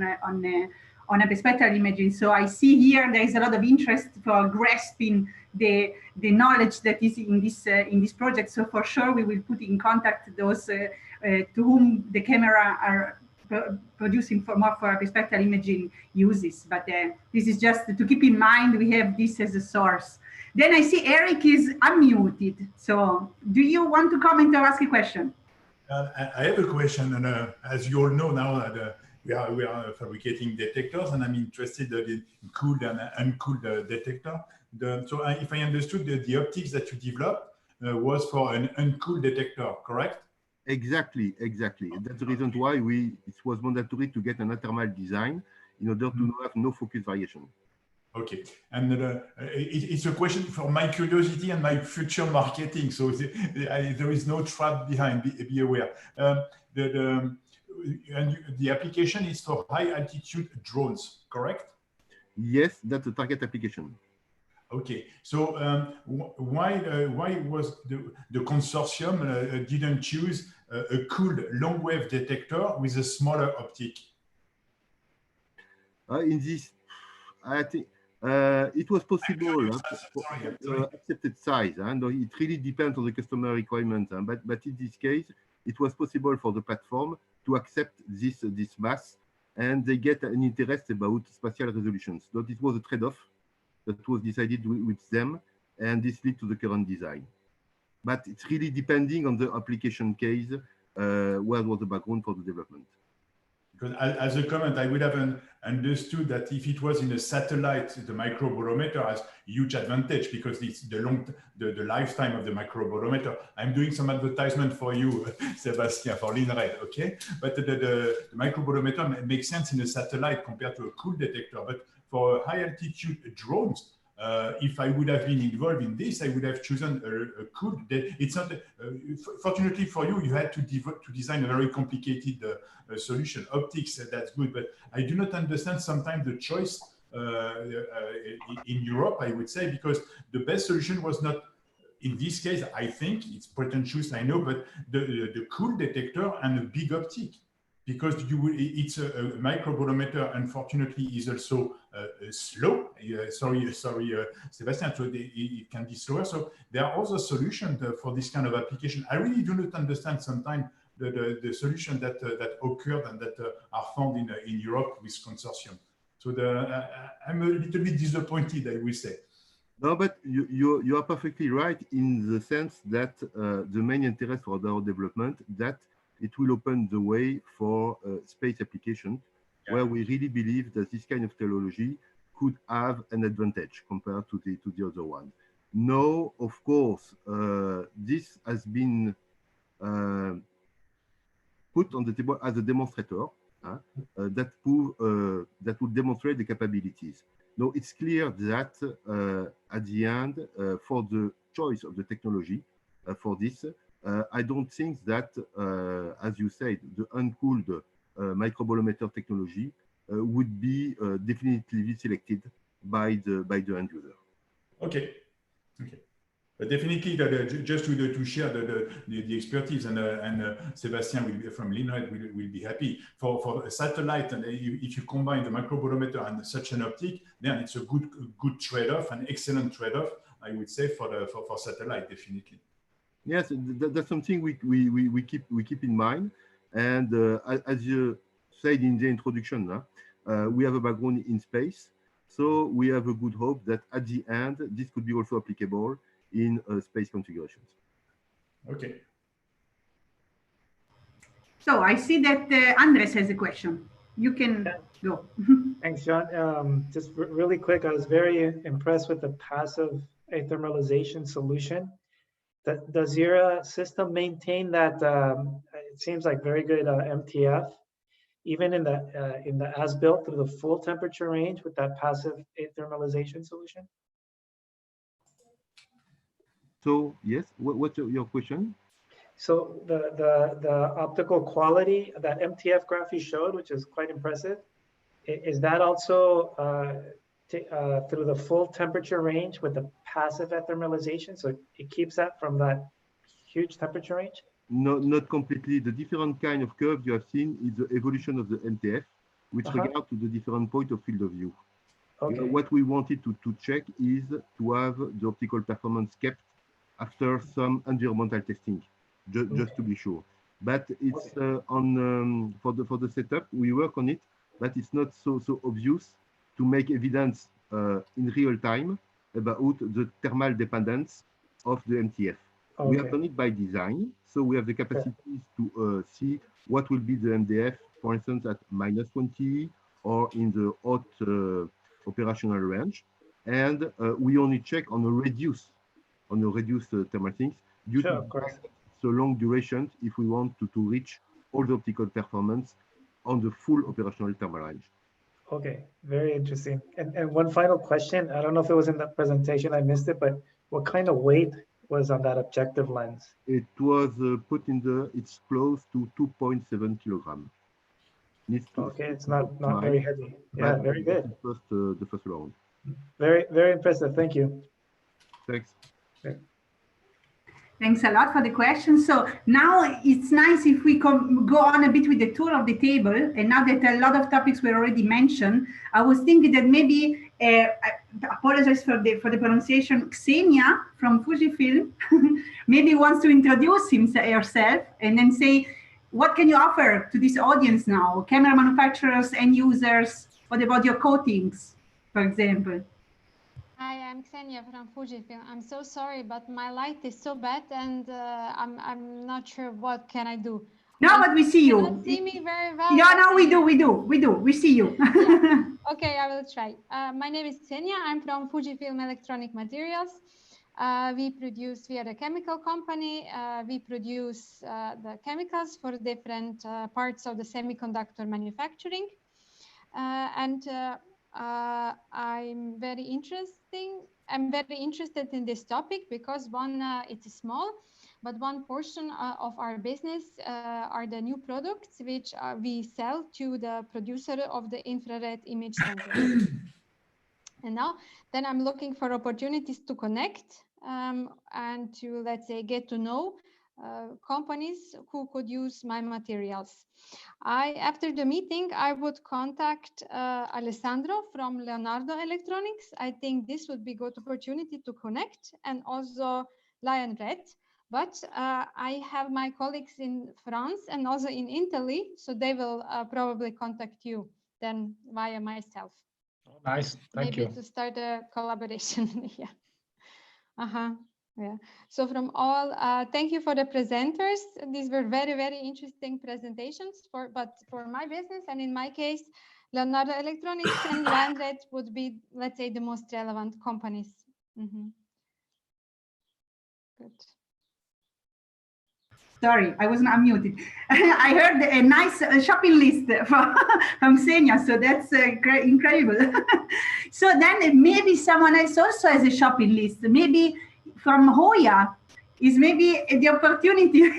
hyperspectral imaging. So I see here there is a lot of interest for grasping the knowledge that is in this project. So for sure we will put in contact those to whom the camera are producing more for spectral imaging uses. But this is just to keep in mind, we have this as a source. Then I see Eric is unmuted. So do you want to comment or ask a question? I have a question, and as you all know now, we are fabricating detectors, and I'm interested in cooled and uncooled detector. So if I understood, the optics that you developed was for an uncooled detector, correct? Exactly. That's the reason why it was mandatory to get an athermal design in order to have no focus variation. Okay, and it's a question for my curiosity and my future marketing, so there is no trap behind, be aware. The application is for high altitude drones, correct? Yes, that's the target application. Okay, so why was the consortium didn't choose a cooled long wave detector with a smaller optic? In this, I think it was possible accepted size, and it really depends on the customer requirement. But in this case, it was possible for the platform to accept this mass, and they get an interest about spatial resolutions. So it was a trade-off that was decided with them, and this led to the current design. But it's really depending on the application case, what was the background for the development. Because as a comment, I would have understood that if it was in a satellite, the microbolometer has huge advantage because it's the lifetime of the microbolometer. I'm doing some advertisement for you, Sébastien, for Lynred, okay? But the microbolometer makes sense in a satellite compared to a cool detector. But for high altitude drones, if I would have been involved in this, I would have chosen a cool. It's not. Fortunately for you, you had to design a very complicated solution. Optics, that's good, but I do not understand sometimes the choice in Europe. I would say because the best solution was not. In this case, I think it's pretentious. I know, but the cool detector and a big optic. Because it's a microbolometer, unfortunately, is also slow. Sorry, Sébastien, so it can be slower. So there are other solutions for this kind of application. I really do not understand sometimes the solution that occurred and that are found in Europe with consortium. So I'm a little bit disappointed, I will say. No, but you are perfectly right in the sense that the main interest for our development that it will open the way for space applications, where we really believe that this kind of technology could have an advantage compared to the other one. Now, of course, this has been put on the table as a demonstrator that would demonstrate the capabilities. Now, it's clear that at the end, for the choice of the technology for this, I don't think that, as you said, the uncooled microbolometer technology would be definitively selected by the end user. Okay. But definitely, just to share the expertise, and Sébastien from Lynred will be happy for a satellite. And if you combine the microbolometer and such an optic, then it's a good trade-off, an excellent trade-off, I would say, for satellite, definitely. Yes, that's something we keep in mind, and as you said in the introduction, we have a background in space, so we have a good hope that at the end this could be also applicable in space configurations. Okay. So I see that Andres has a question. You can go. Thanks, Jean. Just really quick, I was very impressed with the passive athermalization solution. Does your system maintain that? It seems like very good MTF, even in the as-built through the full temperature range with that passive athermalization solution? So yes, what's your question? So the optical quality, that MTF graph you showed, which is quite impressive, is that also through the full temperature range with the passive athermalization, so it keeps that from that huge temperature range? No, not completely. The different kind of curves you have seen is the evolution of the MTF with regard to the different point of field of view. Okay. What we wanted to check is to have the optical performance kept after some environmental testing, just to be sure. but it's on for the setup. We work on it, but it's not so obvious to make evidence in real time about the thermal dependence of the MTF. Okay. We have done it by design, so we have the capacities to see what will be the MDF, for instance, at -20 or in the hot operational range, and we only check on a reduced thermal things due to so long durations if we want to reach all the optical performance on the full operational thermal range. Okay, very interesting. And one final question. I don't know if it was in the presentation, I missed it, but what kind of weight was on that objective lens? It was put in it's close to 2.7 kilograms. Okay, it's not very heavy. Yeah, very good. The first round. Very impressive. Thank you. Thanks. Okay. Thanks a lot for the question. So now it's nice if we go on a bit with the tour of the table. And now that a lot of topics were already mentioned, I was thinking that maybe, I apologize for the pronunciation, Ksenia from Fujifilm maybe wants to introduce herself and then say, what can you offer to this audience now? Camera manufacturers, end users, what about your coatings, for example? Hi, I'm Ksenia from Fujifilm. I'm so sorry, but my light is so bad and I'm not sure what can I do. No, but we see you. You don't see me very well. Yeah, no, we do. We see you. Yeah. Okay, I will try. My name is Ksenia. I'm from Fujifilm Electronic Materials. We are a chemical company. We produce the chemicals for different parts of the semiconductor manufacturing. I'm very interested in this topic because it's small, but one portion of our business are the new products which we sell to the producer of the infrared image sensors. And now, then I'm looking for opportunities to connect and to, let's say, get to know companies who could use my materials. After the meeting, I would contact Alessandro from Leonardo Electronics. I think this would be a good opportunity to connect, and also Lynred. But I have my colleagues in France and also in Italy, so they will probably contact you then via myself. Oh, nice, thank you. Maybe to start a collaboration. Yeah. Yeah. So from all, thank you for the presenters. These were very, very interesting presentations but for my business, and in my case, Leonardo Electronics and Lynred would be, let's say, the most relevant companies. Good. Sorry, I wasn't unmuted. I heard a nice shopping list from Ksenia, so that's incredible. So then maybe someone else also has a shopping list. Maybe from Hoya is maybe the opportunity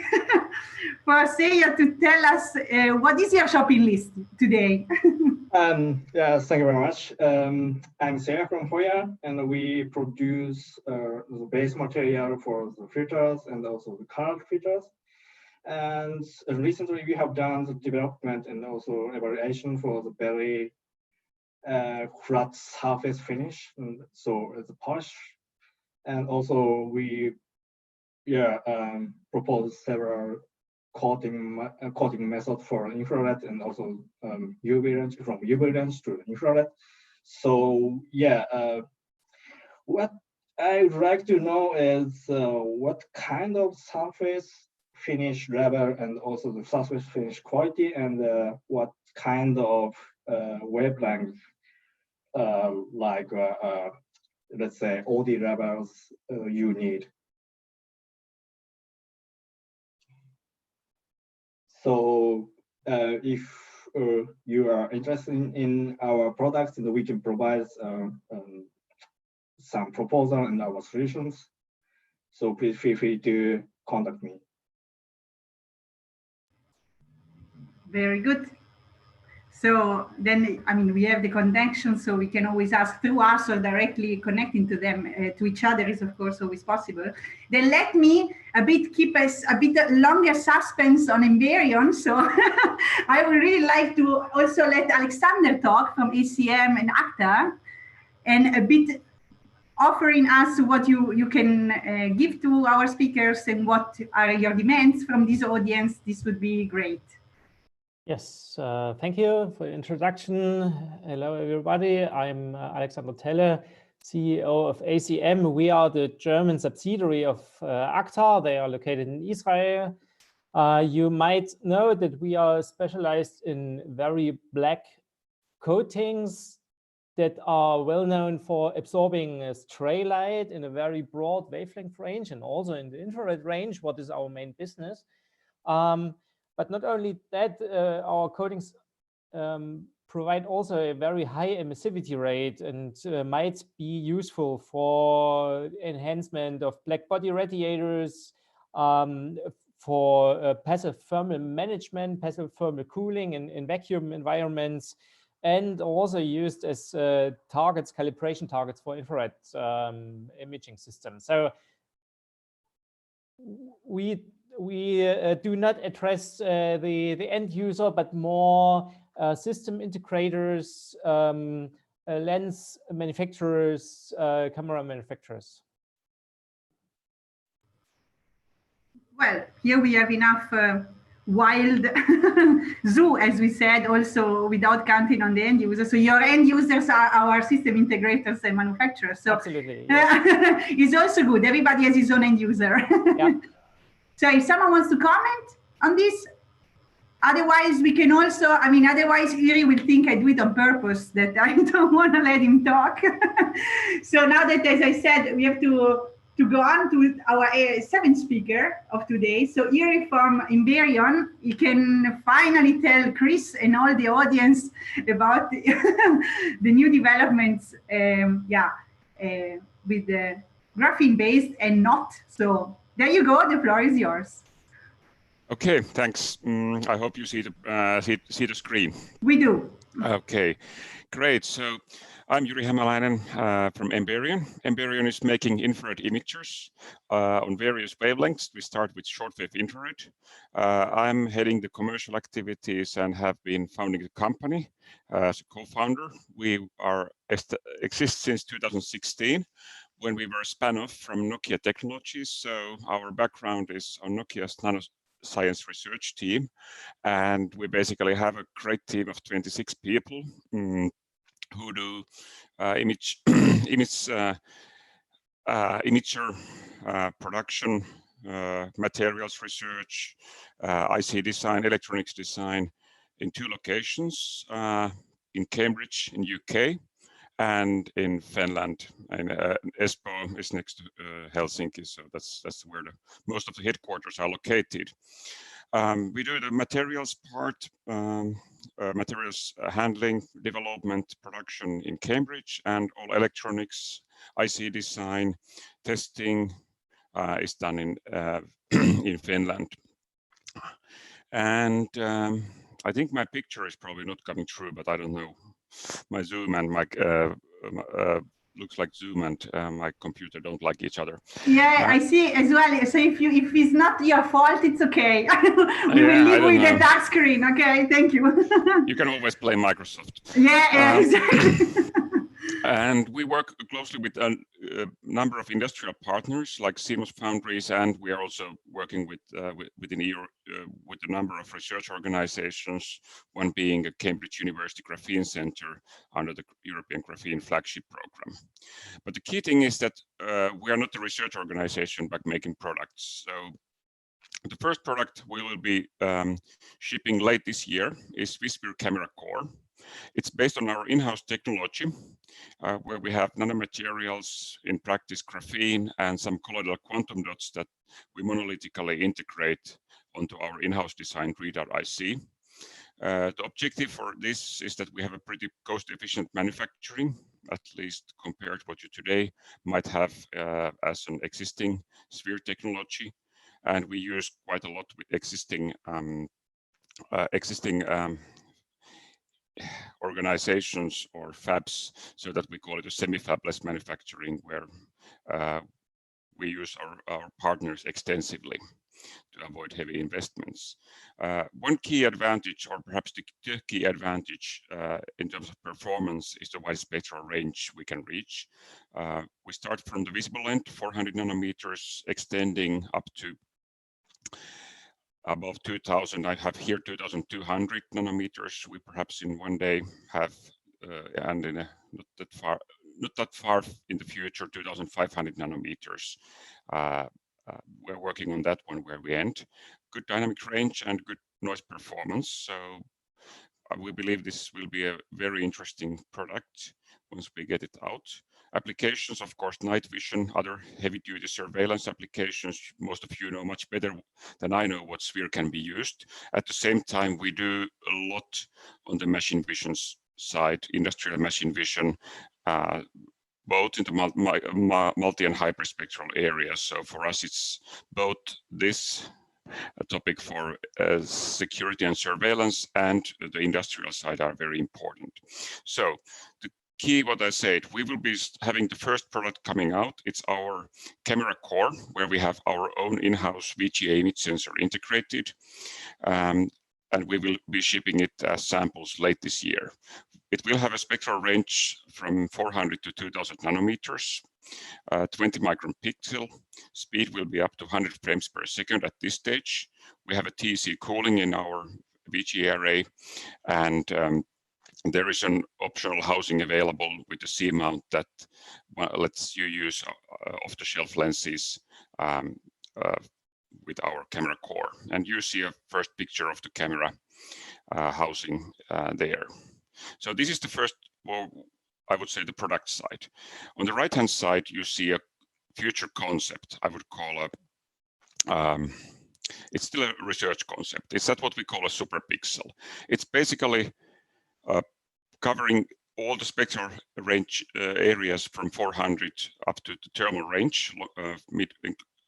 for Seiya to tell us what is your shopping list today. Yes, thank you very much. I'm Seiya from Hoya, and we produce the base material for the filters and also the color filters. And recently we have done the development and also evaluation for the very flat surface finish, and so it's a polish. And also we propose several coating methods for infrared and also UV range, from UV range to infrared. So what I would like to know is what kind of surface finish level and also the surface finish quality, and what kind of wavelength let's say OD levels you need. So if you are interested in our products, and we can provide some proposal and our solutions. So please feel free to contact me. Very good. So then, I mean, we have the connection, so we can always ask through us or directly connecting to them, to each other is of course always possible. Then let me keep us a bit longer suspense on Emberion. So I would really like to also let Alexander talk from ACM and Acktar, and a bit offering us what you can give to our speakers and what are your demands from this audience, this would be great. Yes, thank you for the introduction. Hello, everybody. I'm Alessandro Telle, CEO of ACM. We are the German subsidiary of Acktar. They are located in Israel. You might know that we are specialized in very black coatings that are well known for absorbing stray light in a very broad wavelength range and also in the infrared range, what is our main business. But not only that, our coatings provide also a very high emissivity rate and might be useful for enhancement of black body radiators, for passive thermal management, passive thermal cooling in vacuum environments, and also used as targets, calibration targets for infrared imaging systems. So we do not address the end user, but more system integrators, lens manufacturers, camera manufacturers. Well, here we have enough wild zoo, as we said, also without counting on the end user. So your end users are our system integrators and manufacturers. So absolutely, yes. It's also good. Everybody has his own end user. Yeah. So if someone wants to comment on this, otherwise we can also, I mean, otherwise Jyri will think I do it on purpose, that I don't want to let him talk. So now that, as I said, we have to go on to our seventh speaker of today. So Jyri from Emberion, he can finally tell Chris and all the audience about the new developments, with the graphene-based and not. So there you go, the floor is yours. Okay, thanks. I hope you see the screen. We do. Okay, great. So I'm Jyri Hämäläinen from Emberion. Emberion is making infrared imagers on various wavelengths. We start with shortwave infrared. I'm heading the commercial activities and have been founding the company as a co-founder. We exist since 2016, when we were a spin-off from Nokia Technologies. So our background is on Nokia's nanoscience research team, and we basically have a great team of 26 people who do imager production, materials research, IC design, electronics design in 2 locations, in Cambridge in UK and in Finland. And Espoo is next to Helsinki, so that's where most of the headquarters are located. We do the materials part, materials handling, development, production in Cambridge, and all electronics, IC design, testing is done in Finland. And I think my picture is probably not coming through, but I don't know. My Zoom and my looks like Zoom and my computer don't like each other. Yeah, I see as well. So if it's not your fault, it's okay. We will live with the dark screen. Okay, thank you. You can always blame Microsoft. Yeah, exactly. And we work closely with a number of industrial partners like Siemens Foundries, and we are also working with a number of research organizations, one being a Cambridge University Graphene Center under the European Graphene Flagship Program. But the key thing is that we are not a research organization but making products. So the first product we will be shipping late this year is SwissSphere Camera Core. It's based on our in-house technology, where we have nanomaterials, in practice graphene, and some colloidal quantum dots that we monolithically integrate onto our in-house designed radar IC. The objective for this is that we have a pretty cost-efficient manufacturing, at least compared to what you today might have as an existing sphere technology. And we use quite a lot with existing organizations or fabs, so that we call it a semi-fabless manufacturing, where we use our partners extensively. to avoid heavy investments. One key advantage, or perhaps the key advantage in terms of performance, is the wide spectral range we can reach. We start from the visible end, 400 nanometers, extending up to above 2000. I have here 2200 nanometers. We perhaps in one day have, and in not that far in the future, 2500 nanometers. We're working on that one where we end. Good dynamic range and good noise performance. So we believe this will be a very interesting product once we get it out. Applications, of course, night vision, other heavy-duty surveillance applications. Most of you know much better than I know what sphere can be used. At the same time, we do a lot on the machine vision side, industrial machine vision, both in the multi and hyperspectral areas. So for us, it's both this topic for security and surveillance and the industrial side are very important. So the key, what I said, we will be having the first product coming out. It's our camera core, where we have our own in-house VGA image sensor integrated, and we will be shipping it as samples late this year. It will have a spectral range from 400 to 2000 nanometers, 20 micron pixel. Speed will be up to 100 frames per second at this stage. We have a TC cooling in our VGA array, and there is an optional housing available with the C mount that lets you use off-the-shelf lenses with our camera core. And you see a first picture of the camera housing there. So this is the first, well, I would say the product side. On the right-hand side, you see a future concept. I would call it's still a research concept. It's that what we call a super pixel. It's basically covering all the spectral range areas from 400 up to the thermal range,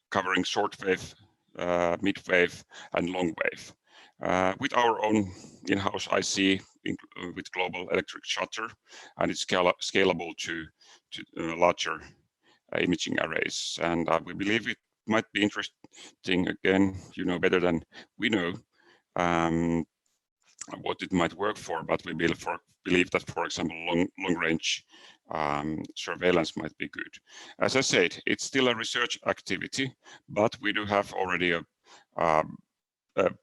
covering short wave, mid wave, and long wave. With our own in-house IC with global electric shutter, and it's scalable to larger imaging arrays. And we believe it might be interesting. Again, you know better than we know what it might work for, but we believe that, for example, long range surveillance might be good. As I said, it's still a research activity, but we do have already a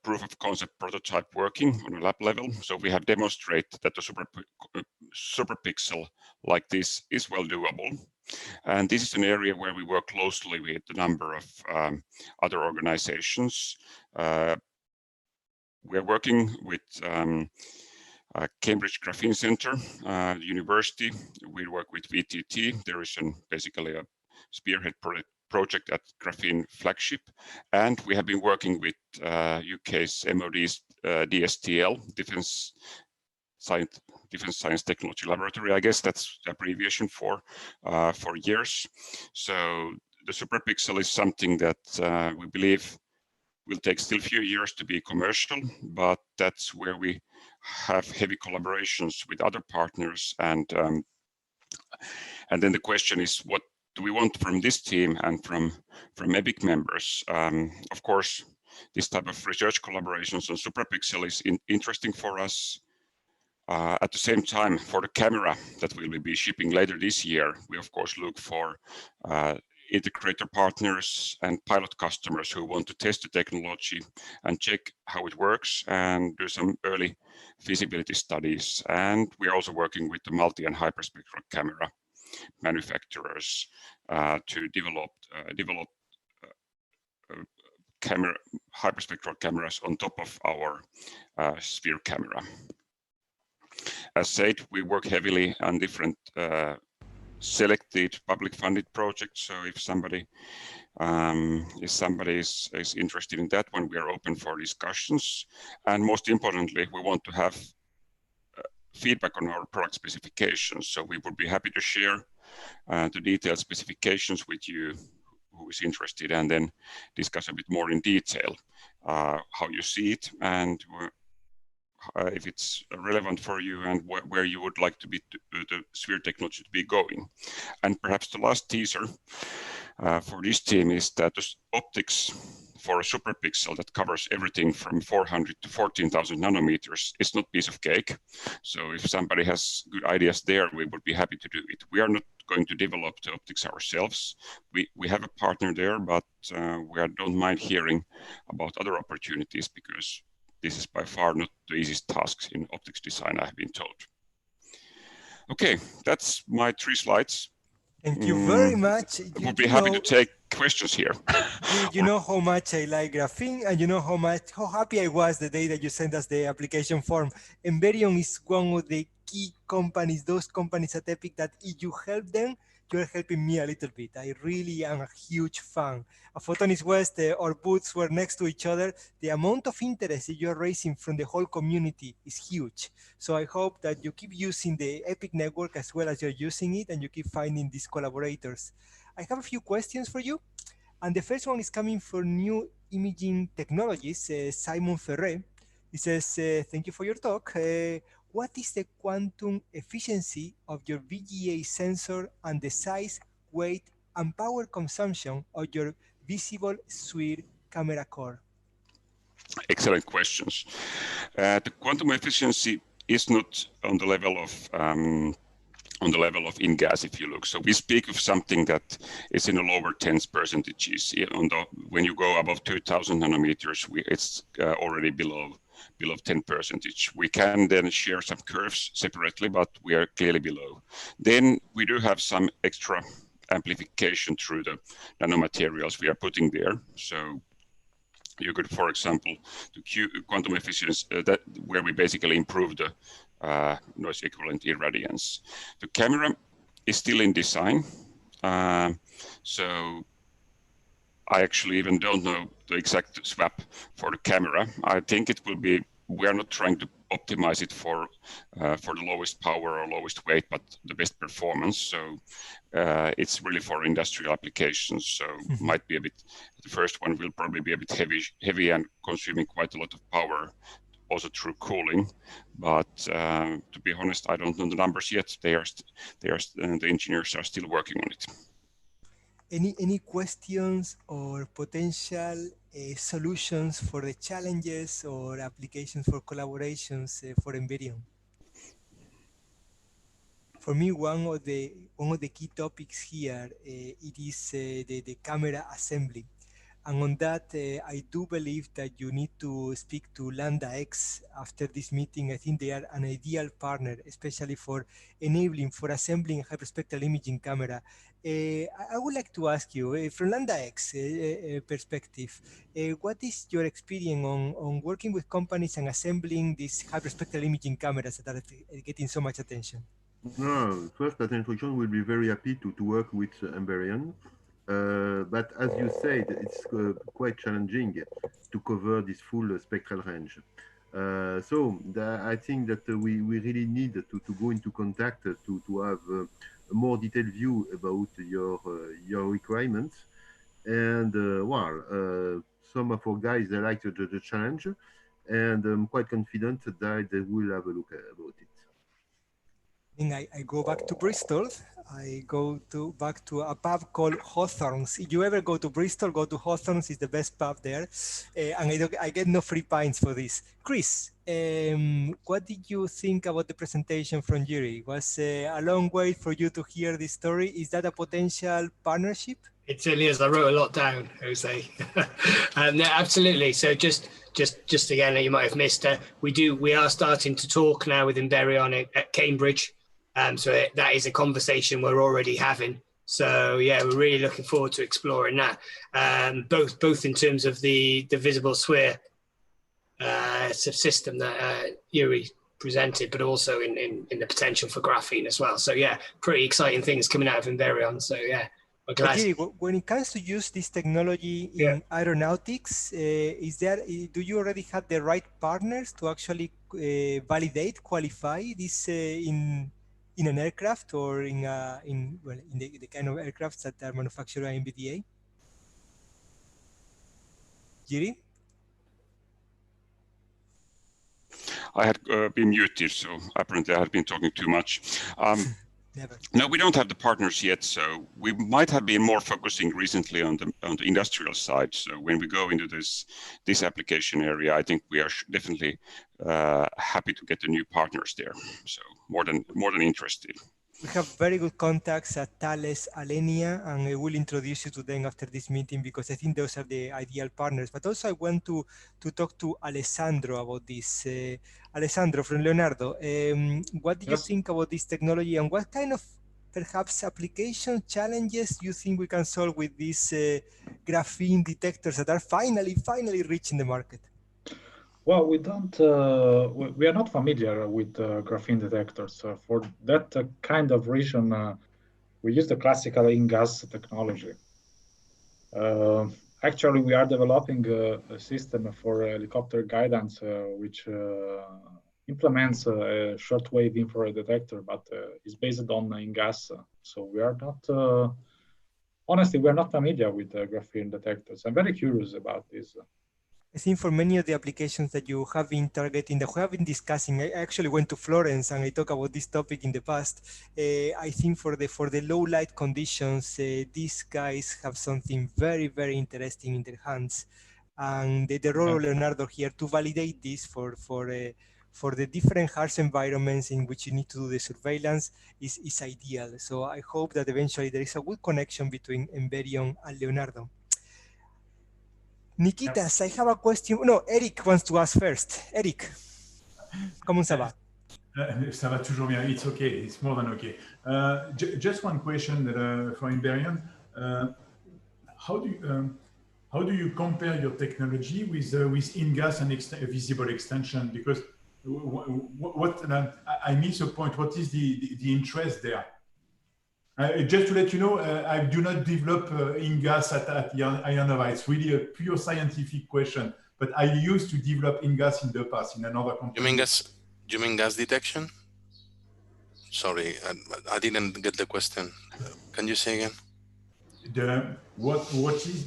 proof of concept prototype working on a lab level. So we have demonstrated that the super pixel like this is well doable. And this is an area where we work closely with a number of other organizations. We're working with Cambridge Graphene Center, university. We work with VTT. There is basically a spearhead project at Graphene Flagship. And we have been working with UK's MOD's DSTL, Defence Science Technology Laboratory. I guess that's the abbreviation for years. So the super pixel is something that we believe will take still a few years to be commercial, but that's where we have heavy collaborations with other partners. And then the question is, what do we want from this team and from EBIC members? Of course, this type of research collaborations on super pixel is interesting for us. At the same time, for the camera that we will be shipping later this year, we of course look for integrator partners and pilot customers who want to test the technology and check how it works and do some early feasibility studies. And we are also working with the multi and hyperspectral camera manufacturers to develop hyperspectral cameras on top of our sphere camera. As said, we work heavily on different selected public funded projects. So if somebody is interested in that one, we are open for discussions. And most importantly, we want to have feedback on our product specifications. So we would be happy to share the detailed specifications with you who is interested, and then discuss a bit more in detail how you see it and if it's relevant for you and where you would like to be the sphere technology to be going. And perhaps the last teaser, for this team is that the optics for a superpixel that covers everything from 400 to 14,000 nanometers is not piece of cake. So if somebody has good ideas there, we would be happy to do it. We are not going to develop the optics ourselves. We have a partner there, but we don't mind hearing about other opportunities because this is by far not the easiest tasks in optics design, I have been told. Okay, that's my 3 slides. Thank you very much. We'll be happy to take questions here. You know how much I like graphene, and you know how happy I was the day that you sent us the application form. Emberion is one of the key companies, those companies at Epic that if you help them, you're helping me a little bit. I really am a huge fan. At Photonics West, our booths were next to each other. The amount of interest that you're raising from the whole community is huge. So I hope that you keep using the Epic network as well as you're using it, and you keep finding these collaborators. I have a few questions for you. And the first one is coming for new imaging technologies, Simon Ferret. He says, thank you for your talk. What is the quantum efficiency of your VGA sensor and the size, weight, and power consumption of your visible sphere camera core? Excellent questions. The quantum efficiency is not on the level of in-gas, if you look. So we speak of something that is in the lower tens percentages. When you go above 2000 nanometers, it's already below 10%. We can then share some curves separately, but we are clearly below. Then we do have some extra amplification through the nanomaterials we are putting there. So you could, for example, the quantum efficiency where we basically improve the noise equivalent irradiance. The camera is still in design, so I actually even don't know the exact swap for the camera. I think it will be, we are not trying to optimize it for the lowest power or lowest weight, but the best performance. So it's really for industrial applications. So might be a bit, the first one will probably be a bit heavy and consuming quite a lot of power, also through cooling. But to be honest, I don't know the numbers yet. The engineers are still working on it. Any questions or potential solutions for the challenges or applications for collaborations for Emberion? For me, one of the key topics here it is the camera assembly. And on that, I do believe that you need to speak to Lambda-X after this meeting. I think they are an ideal partner, especially for enabling, for assembling a hyperspectral imaging camera. I would like to ask you, from Lambda-X perspective, what is your experience on working with companies and assembling these hyperspectral imaging cameras that are getting so much attention? No, first, at introduction, we'll be very happy to work with Emberion. But as you said, it's quite challenging to cover this full spectral range. I think that we really need to go into contact to have a more detailed view about your requirements. And some of our guys, they like the challenge, and I'm quite confident that they will have a look about it. I go back to Bristol. I go back to a pub called Hawthorne's. If you ever go to Bristol, go to Hawthorne's. It's the best pub there. And I get no free pints for this. Chris, what did you think about the presentation from Jyri? Was a long wait for you to hear this story. Is that a potential partnership? It certainly is. I wrote a lot down, Jose. No, absolutely. So just again, you might have missed. We are starting to talk now with Emberion at Cambridge. So that is a conversation we're already having. So yeah, we're really looking forward to exploring that, both in terms of the visible sphere system that Jyri presented, but also in the potential for graphene as well. So yeah, pretty exciting things coming out of Emberion. So yeah, we're glad. When it comes to use this technology in aeronautics, do you already have the right partners to actually validate, qualify this in an aircraft or in the kind of aircrafts that are manufactured by MBDA? Jyri? I had been muted, so apparently I had been talking too much. Never. No, we don't have the partners yet, so we might have been more focusing recently on the industrial side. So when we go into this application area, I think we are definitely happy to get the new partners there. So more than interested. We have very good contacts at Thales, Alenia, and I will introduce you to them after this meeting because I think those are the ideal partners. But also I want to talk to Alessandro about this. Alessandro from Leonardo, what do you think about this technology and what kind of perhaps application challenges you think we can solve with these graphene detectors that are finally reaching the market? Well, we don't. We are not familiar with graphene detectors. For that kind of reason, we use the classical in-gas technology. Actually, we are developing a system for helicopter guidance, which implements a shortwave infrared detector, but is based on in-gas. So we are not. Honestly, we are not familiar with graphene detectors. I'm very curious about this. I think for many of the applications that you have been targeting, that we have been discussing, I actually went to Florence and I talked about this topic in the past. I think for the low light conditions, these guys have something very interesting in their hands. And the role of Leonardo here to validate this for the different harsh environments in which you need to do the surveillance is ideal. So I hope that eventually there is a good connection between Emberion and Leonardo. Nikitas, I have a question. No, Eric wants to ask first. Eric, comment ça va? Ça va toujours bien. It's okay. It's more than okay. Just one question for Emberion. How do you compare your technology with in-gas and visible extension? Because I miss a point. What is the interest there? Just to let you know, I do not develop in-gas at IRnova. It's really a pure scientific question. But I used to develop in-gas in the past in another company. You mean gas detection? Sorry, I didn't get the question. Can you say again? What is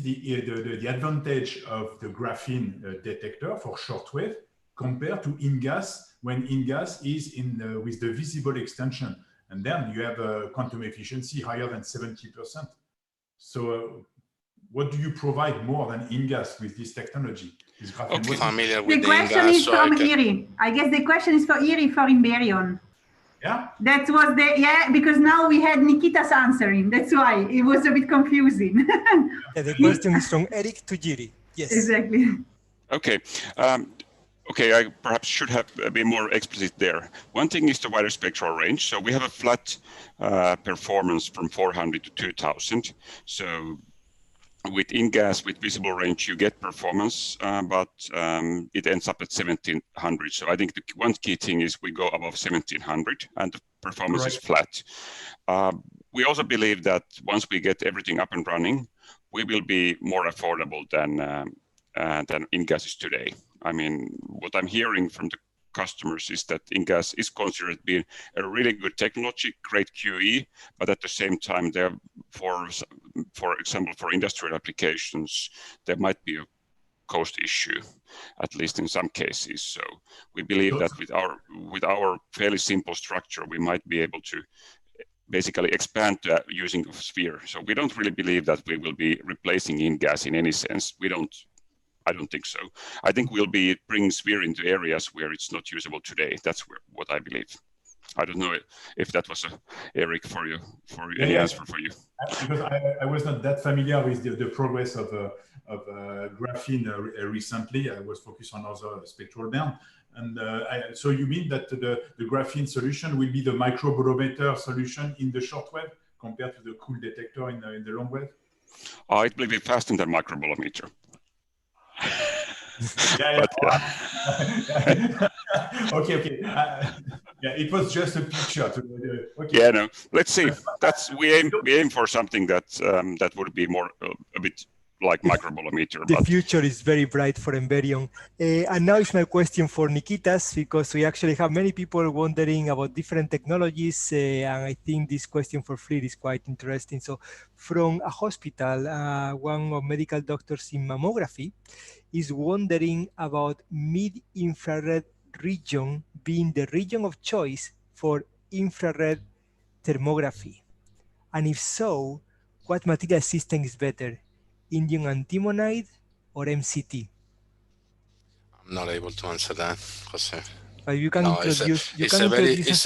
the advantage of the graphene detector for shortwave compared to in-gas when in-gas is with the visible extension? And then you have a quantum efficiency higher than 70%. So what do you provide more than in-gas with this technology? Okay, familiar with the question is from Jyri. I guess the question is for Jyri for Emberion. Yeah? That was because now we had Nikitas answering. That's why it was a bit confusing. The question is from Eric to Jyri. Yes. Exactly. Okay. Okay, I perhaps should have been more explicit there. One thing is the wider spectral range. So we have a flat performance from 400 to 2000. So with in-gas, with visible range, you get performance, but it ends up at 1700. So I think the one key thing is we go above 1700 and the performance is flat. We also believe that once we get everything up and running, we will be more affordable than in-gas is today. I mean, what I'm hearing from the customers is that in-gas is considered to be a really good technology, great QE, but at the same time, there, for example, for industrial applications, there might be a cost issue, at least in some cases. So we believe that with our fairly simple structure, we might be able to basically expand using of sphere. So we don't really believe that we will be replacing in-gas in any sense. I don't think so. I think we'll be bringing sphere into areas where it's not usable today. That's what I believe. I don't know if that was Eric for you, any answer for you. Because I was not that familiar with the progress of graphene recently. I was focused on other spectral band. And so you mean that the graphene solution will be the microbolometer solution in the shortwave compared to the cooled detector in the long wave? It will be faster than microbolometer. Okay. Yeah, it was just a picture. Okay. Yeah, no. Let's see. We aim for something that would be more a bit like microbolometer. The future is very bright for Emberion. And now it's my question for Nikitas, because we actually have many people wondering about different technologies, and I think this question for FLIR is quite interesting. So from a hospital, one of medical doctors in mammography is wondering about mid-infrared region being the region of choice for infrared thermography? And if so, what material system is better, indium antimonide or MCT? I'm not able to answer that, Jose. But you can introduce. It's a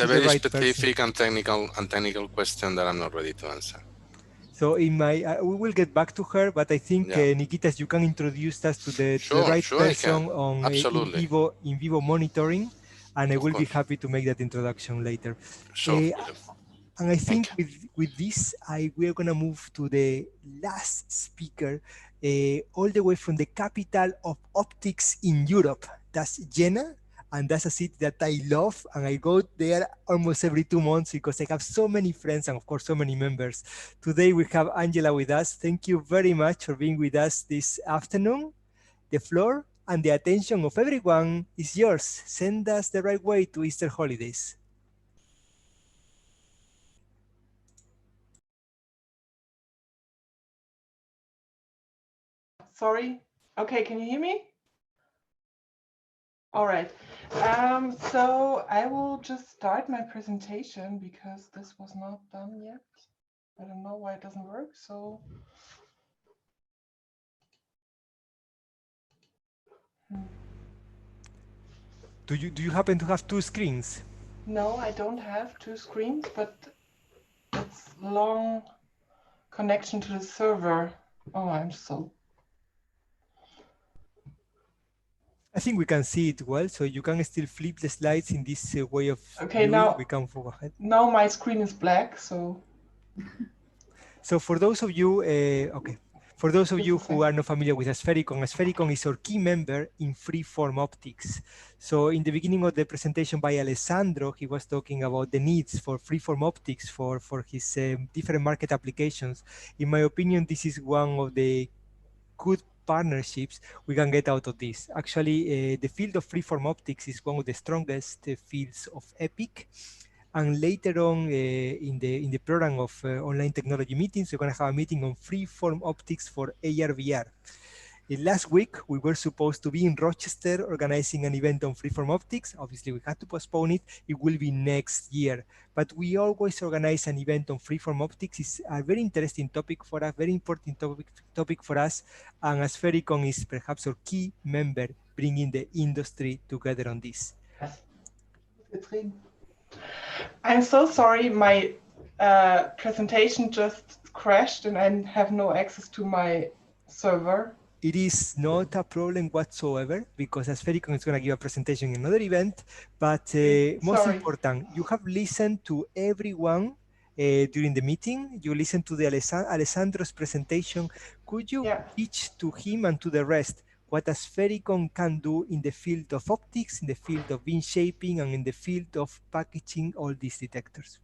very right specific and technical question that I'm not ready to answer. So in my, we will get back to her, but I think Nikitas, you can introduce us to the right person on in vivo monitoring, and I will be happy to make that introduction later. And I think with this, we are going to move to the last speaker, all the way from the capital of optics in Europe. That's Jena. And that's a city that I love, and I go there almost every 2 months because I have so many friends and of course so many members. Today we have Angela with us. Thank you very much for being with us this afternoon. The floor and the attention of everyone is yours. Send us the right way to Easter holidays. Sorry. Okay, can you hear me? All right. So I will just start my presentation because this was not done yet. I don't know why it doesn't work. So do you happen to have 2 screens? No, I don't have 2 screens, but it's long connection to the server. Oh, I'm so. I think we can see it well, so you can still flip the slides in this way of okay, viewing. now we can go ahead. Now my screen is black, so. So for those of you, for those of you who are not familiar with Asfericon, Asfericon is our key member in freeform optics. So in the beginning of the presentation by Alessandro, he was talking about the needs for freeform optics for his different market applications. In my opinion, this is one of the good partnerships we can get out of this. Actually, the field of freeform optics is one of the strongest fields of EPIC. And later on in the program of online technology meetings, we're going to have a meeting on freeform optics for AR/VR. Last week, we were supposed to be in Rochester organizing an event on freeform optics. Obviously, we had to postpone it. It will be next year. But we always organize an event on freeform optics. It's a very interesting topic for us, very important topic for us. And Asfericon is perhaps our key member bringing the industry together on this. I'm so sorry, my presentation just crashed and I have no access to my server. It is not a problem whatsoever because Asfericon is going to give a presentation in another event, but most important, you have listened to everyone during the meeting. You listened to the Alessandro's presentation. Could you pitch to him and to the rest what Asfericon can do in the field of optics, in the field of beam shaping, and in the field of packaging all these detectors?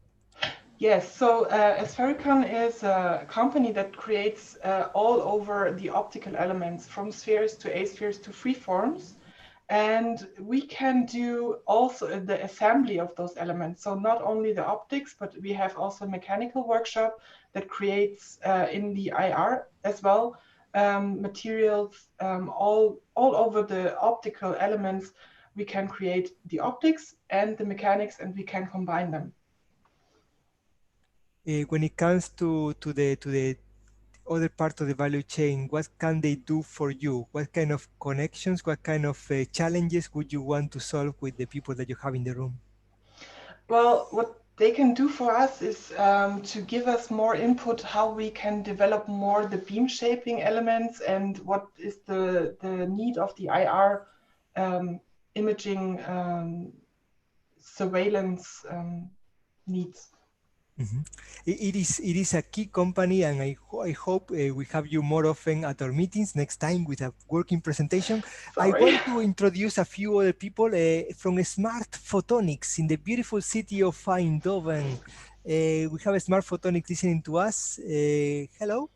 Yes, so Asfericon is a company that creates all over the optical elements, from spheres to aspheres to freeforms. And we can do also the assembly of those elements. So not only the optics, but we have also a mechanical workshop that creates in the IR as well materials all over the optical elements. We can create the optics and the mechanics, and we can combine them. When it comes to the other part of the value chain, what can they do for you? What kind of connections, what kind of challenges would you want to solve with the people that you have in the room? Well, what they can do for us is to give us more input how we can develop more the beam shaping elements and what is the need of the IR imaging surveillance needs. Mm-hmm. It is a key company, and I hope we have you more often at our meetings next time with a working presentation. I want to introduce a few other people from Smart Photonics in the beautiful city of Eindhoven. We have Smart Photonics listening to us. Hello.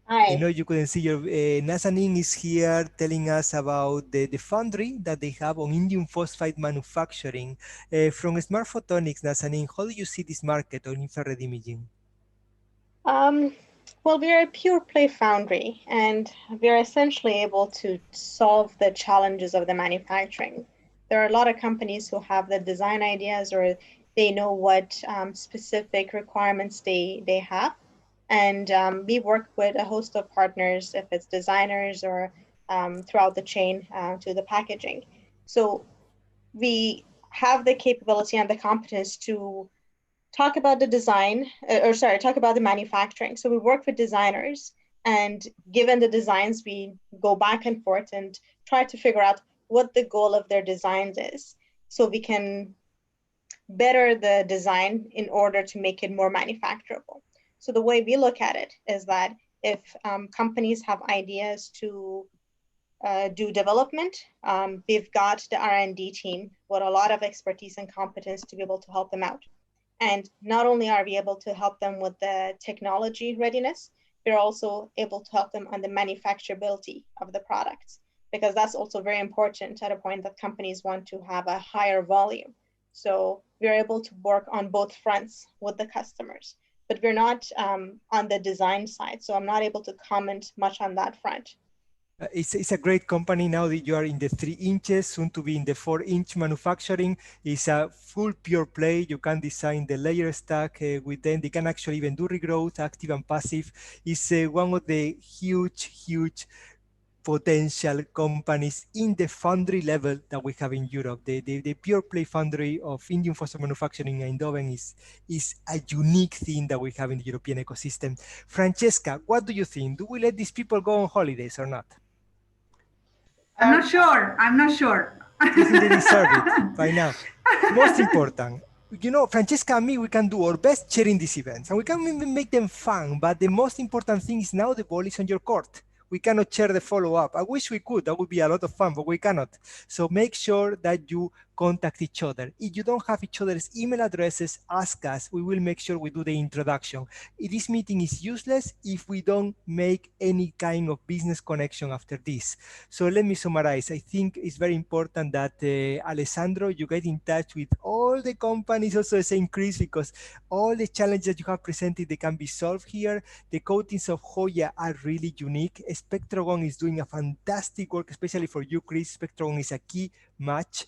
Hi. I know you couldn't see your Nazanin is here telling us about the foundry that they have on indium phosphide manufacturing. From Smart Photonics, Nazanin, how do you see this market on infrared imaging? Well, we are a pure play foundry, and we are essentially able to solve the challenges of the manufacturing. There are a lot of companies who have the design ideas or They know what specific requirements they have. And we work with a host of partners, if it's designers or throughout the chain to the packaging. So we have the capability and the competence to talk about the design, talk about the manufacturing. So we work with designers, and given the designs, we go back and forth and try to figure out what the goal of their designs is, so we can better the design in order to make it more manufacturable. So the way we look at it is that if companies have ideas to do development, we've got the R&D team with a lot of expertise and competence to be able to help them out. And not only are we able to help them with the technology readiness, we're also able to help them on the manufacturability of the products, because that's also very important at a point that companies want to have a higher volume. So we're able to work on both fronts with the customers, but we're not on the design side. So I'm not able to comment much on that front. It's a great company now that you are in the 3 inches, soon to be in the 4-inch manufacturing. It's a full pure play. You can design the layer stack with them. They can actually even do regrowth, active and passive. It's one of the huge potential companies in the foundry level that we have in Europe. The pure play foundry of indium phosphide manufacturing in Eindhoven is a unique thing that we have in the European ecosystem. Francesca, what do you think? Do we let these people go on holidays or not? I'm not sure. I'm not sure. I think they deserve it by now. Most important, you know, Francesca and me, we can do our best sharing these events, and we can even make them fun, but the most important thing is now the ball is on your court. We cannot share the follow-up. I wish we could. That would be a lot of fun, but we cannot. So make sure that you contact each other. If you don't have each other's email addresses, ask us. We will make sure we do the introduction. This meeting is useless if we don't make any kind of business connection after this. So let me summarize. I think it's very important that Alessandro, you get in touch with all the companies also the same Chris, because all the challenges that you have presented, they can be solved here. The coatings of Hoya are really unique. Spectrogon is doing a fantastic work, especially for you, Chris. Spectrogon is a key match.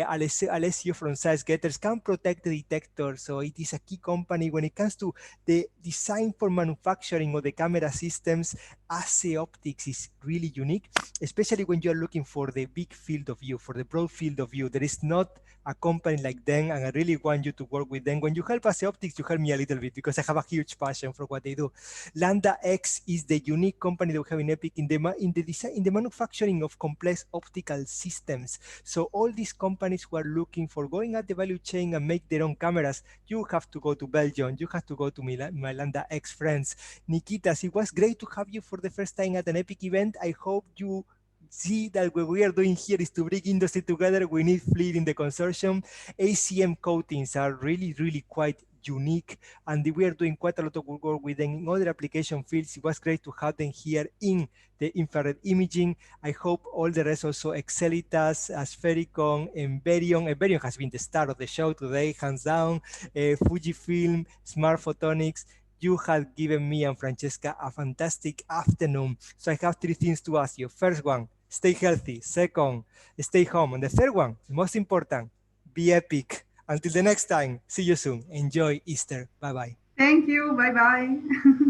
Alessio from ScienceGetters can protect the detector, so it is a key company when it comes to the design for manufacturing of the camera systems. Optics is really unique, especially when you're looking for the big field of view, for the broad field of view. There is not a company like them, and I really want you to work with them. When you help Optics, you help me a little bit, because I have a huge passion for what they do. Lambda-X is the unique company that we have in EPIC in the manufacturing of complex optical systems. So all these companies who are looking for going at the value chain and make their own cameras, you have to go to Belgium. You have to go to my Lambda-X friends. Nikitas, it was great to have you for the first time at an EPIC event. I hope you see that what we are doing here is to bring industry together. We need FLIR in the consortium. ACM coatings are really quite unique, and we are doing quite a lot of work with them in other application fields. It was great to have them here in the infrared imaging. I hope all the rest also, Excelitas, Asfericon, Emberion. Emberion has been the star of the show today, hands down. Fujifilm, Smart Photonics. You have given me and Francesca a fantastic afternoon. So I have 3 things to ask you. First one, stay healthy. Second, stay home. And the third one, the most important, be epic. Until the next time, see you soon. Enjoy Easter. Bye-bye. Thank you. Bye-bye.